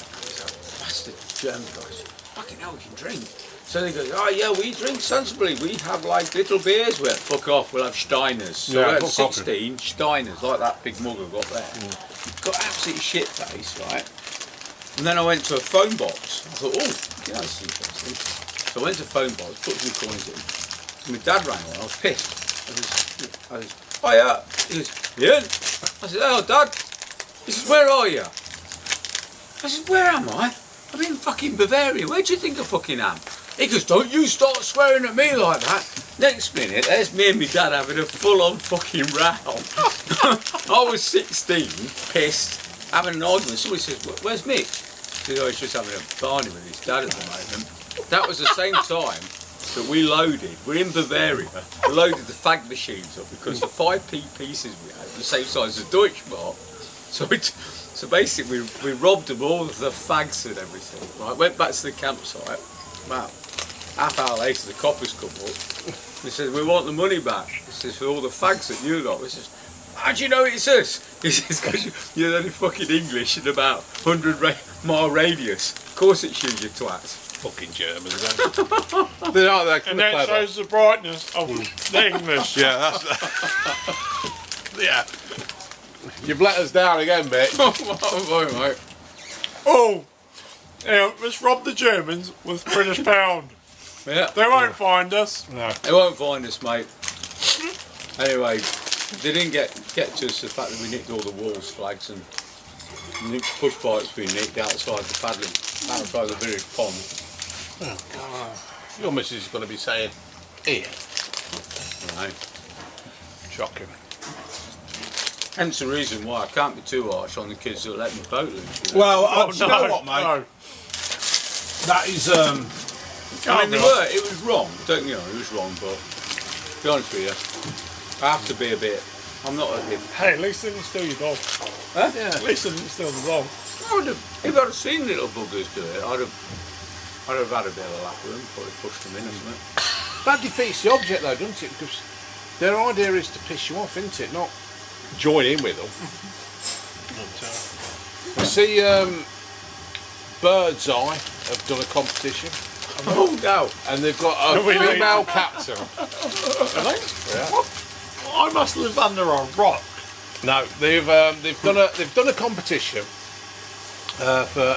bastard German guys, fucking hell, we can drink. So they go, oh yeah, we drink sensibly. We have like little beers. We went, fuck off, we'll have Steiners. So Yeah, we had fuck off. 16 Steiners, like that big mug I've got there. Got absolutely shit face, right? And then I went to a phone box. I thought, oh, yeah, that's interesting. So I went to a phone box, put some coins in. And my dad rang on, I was pissed. I was, oh yeah. He goes, Ian? I said, oh Dad. He says, where are you? I said, where am I? I'm in fucking Bavaria. Where do you think I fucking am? He goes, don't you start swearing at me like that. Next minute, there's me and my dad having a full-on fucking row. I was 16, pissed, having an argument. Somebody says, where's Mitch? He says, oh, he's just having a barney with his dad at the moment. That was the same time that we loaded. We're in Bavaria. We loaded the fag machines up because the 5p pieces we had were the same size as Deutschmark. So basically, we robbed them all of the fags and everything. Right, went back to the campsite. Wow. Half hour later, the coppers come up. He says, we want the money back. He says, for all the fags that you got. He says, how do you know it's us? He says, because you're only fucking English in about 100-mile radius. Of course it's you, you twats. Fucking Germans, eh? They are, they're And that clever. shows the brightness of the English. Yeah, that's... yeah. You've let us down again, mate. Oh, mate. Oh, yeah, let's rob the Germans with British pound. Yeah. They won't find us. No. They won't find us, mate. Anyway, they didn't get to us the fact that we nicked all the Wolves flags and push bikes being nicked outside the paddling, outside the village pond. Oh, God. Your missus is going to be saying, here. Right. Shocking. Hence the reason why I can't be too harsh on the kids that let me boat loose. You know? Well, you know what, mate? No. That is, I mean, it was wrong, don't you know, it was wrong, but to be honest with you, I have to be a bit, I'm not a bit. Hey, at least they didn't steal your dog. Huh? Yeah. At least they didn't steal the dog. If I'd have seen little buggers do it, I'd have had a bit of a lap with them, probably pushed them in or something. that defeats the object, though, doesn't it? Because their idea is to piss you off, isn't it? Not join in with them. I see Bird's Eye have done a competition. Oh no! And they've got a female captain. Yeah. What? I must live under a rock. No, they've done a competition for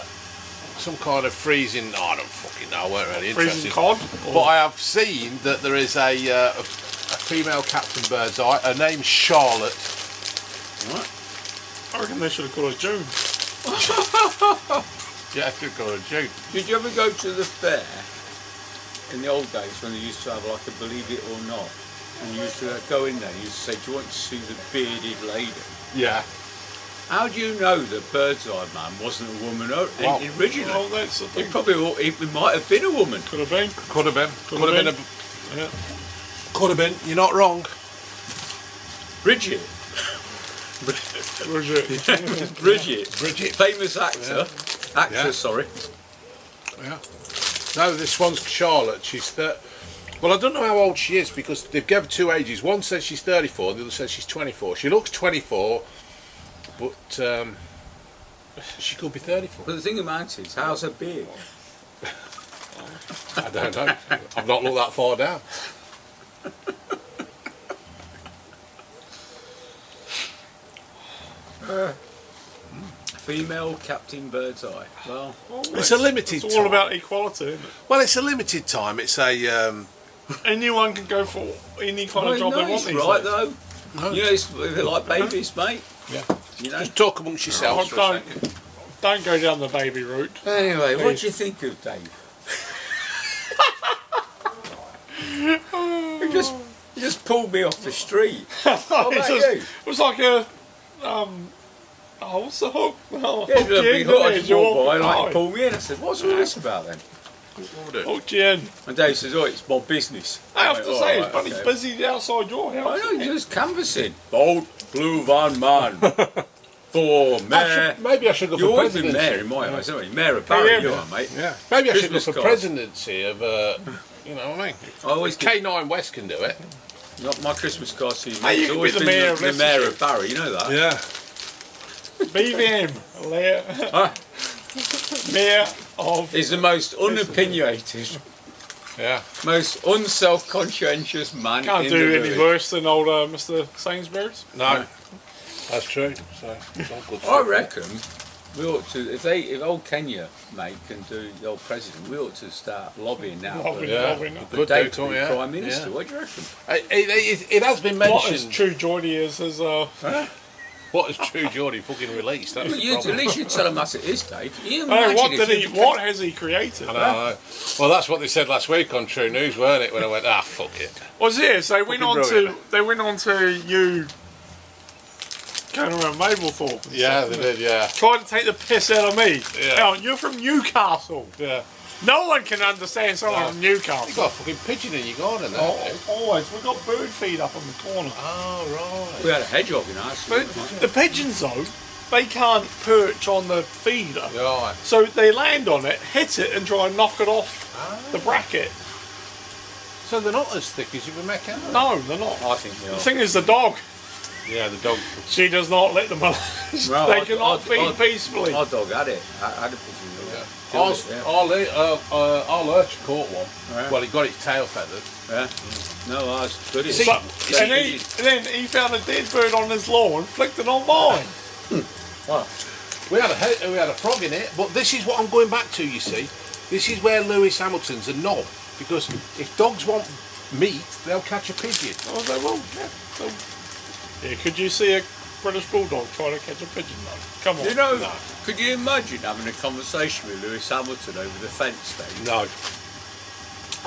some kind of freezing. I don't fucking know. I weren't really Freezing interested. cod? But I have seen that there is a female captain Bird's Eye. Her name's Charlotte. What? I reckon they should have called her June. Yeah, I could call her June. Did you ever go to the fair in the old days when they used to have like a Believe It or Not? And you used to go in there and you used to say, do you want to see the bearded lady? Yeah. How do you know that Bird's Eye Man wasn't a woman originally? Well, that's the thing. It might have been a woman. Could have been. Could have been. Could have been. Yeah. Could have been. You're not wrong. Bridget. Bridget. Bridget. Famous actor. Yeah. Actress, Yeah. sorry. Yeah. No, this one's Charlotte. She's well, I don't know how old she is because they've given her two ages. One says she's 34, and the other says she's 24. She looks 24, but she could be 34. But the thing about it is, how's her beard? I don't know. I've not looked that far down. Female Captain Bird's Eye. Well, It's a limited It's all time. about equality, isn't it? Well, it's a limited time. It's a Anyone can go for any kind of job they want it's these right days. though. no, You know, it's a bit like babies, mate. yeah. You know. Just talk amongst yourselves. Oh, for a second. don't go down the baby route. Anyway, what Please. do you think of Dave? You just pulled me off the street. What about you? It was like a what's the hook? Oh, Yeah, hooked you big in, hot didn't it? boy, Your- like pulled me in. I said, "What's all this about then?" Hooked you in. And Dave says, "Oh, it's my business." I have went, to "Oh, say, right, it's bloody okay." busy outside your house. I know, isn't you're it? just canvassing. Bold blue van man for mayor. Maybe I should go You've for always been presidency. mayor in my eyes, haven't you? Mayor of Barry, Yeah, you yeah. are, mate. Yeah. Maybe I should go Christmas for cards. presidency of, you know what I mean? I always get K9 West can do it. not my Christmas card to you, Hey, mate. you It's could always be the been mayor of the mayor Leicestershire. of Barry, you know that? Yeah. BVM, Ah, mayor of. he's the most unopinionated, Yeah. most unself-conscientious man Can't in do the any village. worse than old Mr. Sainsbury's. No. That's true. So, it's all good I stuff. reckon we ought to, if old Kenya, mate, can do the old president, we ought to start lobbying now Lobbying, Yeah. lobbying. for Good Dave do, to be yeah. Prime Minister. Yeah. What do you reckon? It has been What as mentioned. true Geordie is What has True Geordie fucking released? That's the At problem. least you tell him as it is, Dave. Can you Hey, imagine if you- what has he created? I know. Well, that's what they said last week on True News, weren't it? When I went, fuck it. Was it? So Fucking they went on to you going around Mablethorpe. and Yeah, stuff, they didn't did, yeah. Trying to take the piss out of me. Yeah. Now, you're from Newcastle. Yeah. No one can understand someone from You Newcastle. got a fucking pigeon in your garden, haven't you? Always. We've got bird feed up on the corner. Oh, right. We had a hedgehog in ours. But the pigeons, though, they can't perch on the feeder. Right. So they land on it, hit it, and try and knock it off the bracket. So they're not as thick as you would make out? No, they're not. I think they The are. thing is, the dog, Yeah, the dog. she does not let them alone. Well, They cannot feed peacefully. Our dog had it. Had a pigeon. Our Yeah. lurch caught one. Yeah. Well, he got its tail feathered. Yeah. No, I was good. So- and then he found a dead bird on his lawn, flicked it on mine. We had a frog in it, but this is what I'm going back to, you see. This is where Lewis Hamilton's a knob, because if dogs want meat, they'll catch a pigeon. I was like, well, yeah. So, yeah, could you see a British bulldog trying to catch a pigeon? No. Come on. You know, No. could you imagine having a conversation with Lewis Hamilton over the fence then? No.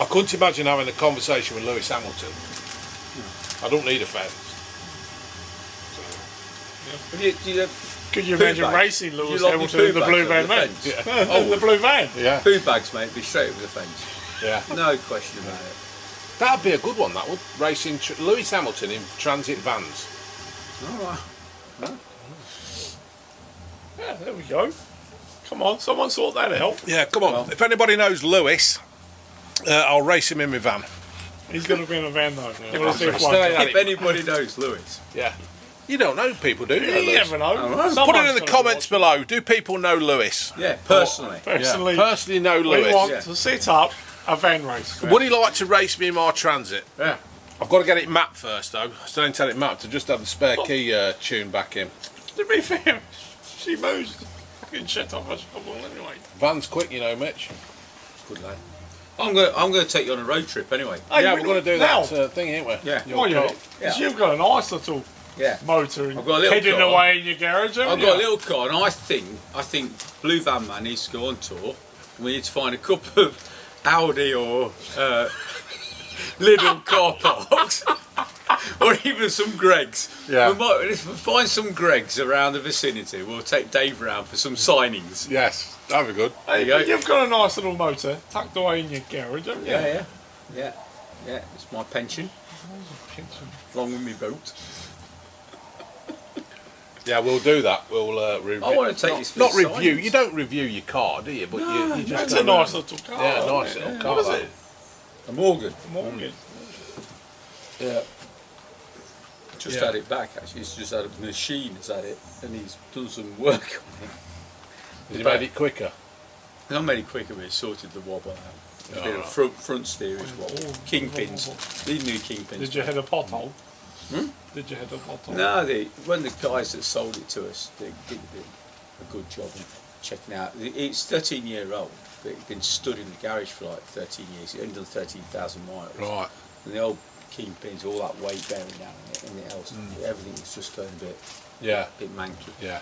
I couldn't imagine having a conversation with Lewis Hamilton. I don't need a fence. Could you Poo imagine bags. racing Lewis You like your Hamilton in poo the bags blue over van the man? fence? Yeah. In the blue van. Yeah. Poo bags, mate, be straight over the fence. Yeah. No question about it. That'd be a good one, that would. Racing Lewis Hamilton in transit vans. All right. Yeah, there we go. Come on, someone sort that out. Yeah, come on. Well- If anybody knows Lewis, I'll race him in my van. He's going to be in a van though. We'll see if Stay one. out. If anybody knows Lewis, Yeah. You don't know people, do you? You Lewis? never know. right. Put Someone's it in the gonna comments watch below. Do people know Lewis? yeah, personally. it. Personally, Personally know we Lewis. want Yeah. to set up a van race. Would he like to race me in my transit? Yeah. I've got to get it mapped first, though. I still ain't had it mapped. I just have the spare key tuned back in. To be fair, she moves fucking shit off her shovel anyway. Van's quick, you know, Mitch. Good lad. I'm going to take you on a road trip anyway. Hey, Yeah, we're going to do now. that thing, ain't we? Yeah. Your Oh, yeah. car. 'Cause you've got a nice little Yeah. motor and I've got a little hidden car. away in your garage, haven't I've you? got a little car, and I think Blue Van Man needs to go on tour. We need to find a couple of Audi or Lidl car parks, or even some Greggs. Yeah. If we find some Greggs around the vicinity, we'll take Dave round for some signings. Yes, that'd be good. Hey, There you go. you've got a nice little motor tucked away in your garage, haven't you? Yeah. It's my pension, along with my boat. Yeah, we'll do that. We'll review. I want to take this for Not the review. signings. You don't review your car, do you? But you just That's go a nice around. little car. Yeah, isn't nice it? little car. What is that. it? A Morgan. Morgan. Yeah. Just Yeah. had it back actually. He's just had a machine has had it, and he's done some work on it. Has he made it quicker? I made it quicker, but he sorted the wobble out. A bit of Alright. front steerage wobble. Kingpins. These new kingpins. Did you hit a pothole? Hmm? Did you hit a pothole? No, when the guys that sold it to us, they did a good job of checking out. It's 13-year-old, but it's been stood in the garage for like 13 years. It's only done 13,000 miles. Right. And the old kingpins, all that weight bearing down on it, and else, everything was just going a Yeah. bit manky. Yeah.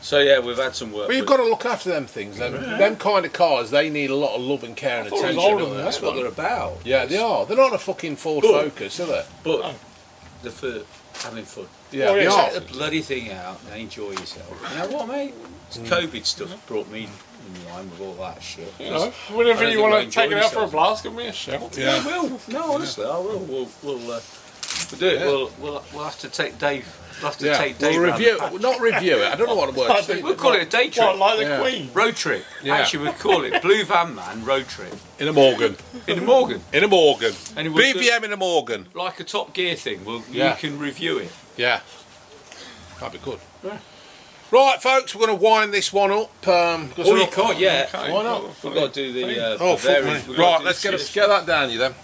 So yeah, we've had some work. Well, you've got to look after them things. Them kind of cars, they need a lot of love and care and thought it was attention. older don't than they? That's what they're about. Yeah, they are. They're not a fucking Ford But- Focus, are they? But Oh. they're for having fun. Yeah, Oh, yeah, they are. Check the bloody thing out and enjoy yourself. You know what, mate? This COVID stuff brought me in line with all that shit. You know, I whenever don't you think want I to take it enjoy out for a myself. blast, give me a shout. Yeah. I will. No, honestly, I will. We'll do it. Yeah. We'll have to take Dave. We'll have to Yeah, take Dave we'll round review the patch. it. Not review it. I don't know what the word is. We'll call it a day trip. What, like the Yeah. Queen? Road trip. Yeah. Actually, we'll call it Blue Van Man Road Trip In a Morgan. in the Morgan. In a Morgan. And it was BVM in a Morgan. like a Top Gear thing. Yeah. You can review it. Yeah. That'd be good. Yeah. Right, folks, we're going to wind this one up. Because Oh, we're you not- can't yet. Okay. Why not? We've got to do the Oh, fuck Bavarian. me. We've got to Right, do let's the get that down, you then.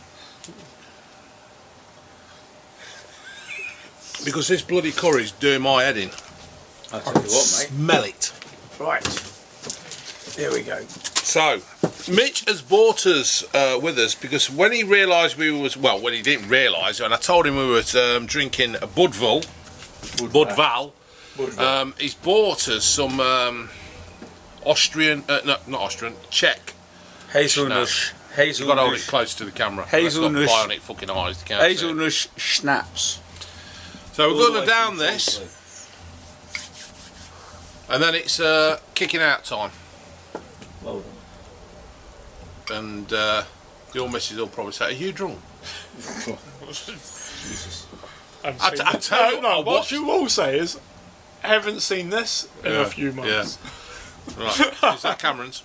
Because this bloody curry's doing my head in. I'll tell you what, mate. Smell it. Right. There we go. So, Mitch has bought us with us because when he realised when he didn't realise, and I told him we were drinking a Budval, He's bought us some Austrian, no, not Austrian, Czech. Hazelnut. You've got to hold it close to the camera. Hazelnut. That's got bionic fucking eyes. You can't see it. Hazelnut schnapps. So we're going to down this, and then it's kicking out time. Well done. And your missus will probably say, "Are you drunk?" Jesus. I tell you, no, what you will say is, I haven't seen this in a few months. Right, is that Cameron's?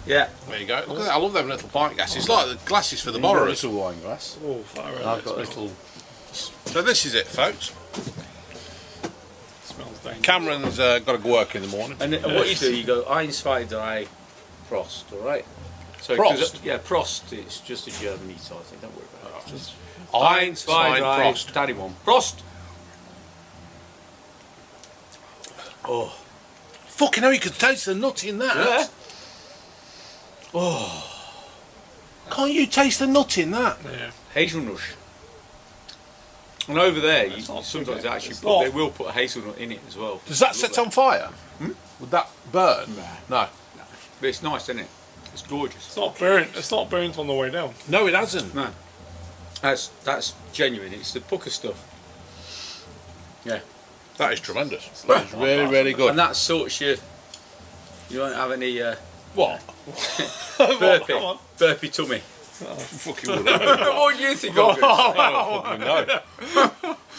Yeah. There you go. Look at that. I love them little pint glasses. It's like the glasses for the borrowers. Little wine glass. Oh, far out. I've got a little. So this is it, folks. Smells dangerous. Cameron's got to go work in the morning. And what you do, you go eins, zwei, drei, Prost, alright? So, Prost? Yeah, Prost, it's just a German meat, I think, don't worry about it. Just Eins, zwei, drei, Prost. daddy one. Prost! Oh. Fucking hell, you could taste the nut in that. Yeah. Can't you taste the nut in that? Yeah. Hazelnut. And over there, you not sometimes too bad. actually It's put, not. they will put a hazelnut in it as well. Does that set on fire? Would that burn? No. But it's nice, isn't it? It's gorgeous. It's not burnt. It's not burnt on the way down. No, it hasn't. No. That's genuine. It's the pucker stuff. Yeah. That is tremendous. That is really, really good. And that sorts you. You won't have any What? burpy, come on. burpy tummy. Fucking would. What do you think I'm going to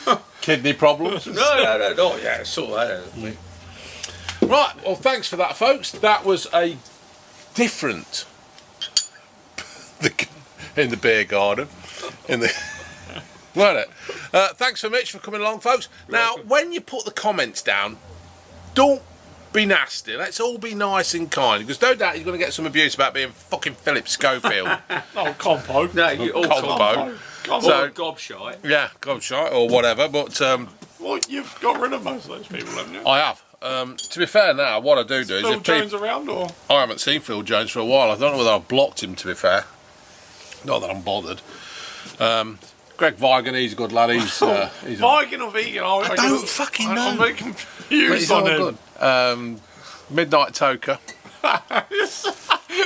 No. Kidney problems. say? No. Oh, yeah, sort that out. Right, well, thanks for that, folks. That was a different in the beer garden. Wasn't it? Thanks for Mitch for coming along, folks. Now, when you put the comments down, don't be nasty. Let's all be nice and kind, because no doubt you're going to get some abuse about being fucking Philip Schofield. Oh, compo. No, you all Combo. So, gobshite. Yeah, gobshite or whatever, but Well, you've got rid of most of those people, haven't you? I have. To be fair now, what I do is Phil if Jones people, around, or? I haven't seen Phil Jones for a while. I don't know whether I've blocked him, to be fair. Not that I'm bothered. Greg Vigan, he's a good lad. He's Viking or vegan? I don't fucking know. I'm very But confused he's on all him. good. Midnight Toker.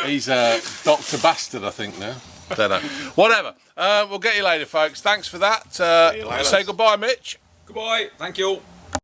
He's Dr. Bastard, I think, now. Don't know. Whatever. We'll get you later, folks. Thanks for that. you later. Say goodbye, Mitch. Goodbye. Thank you all.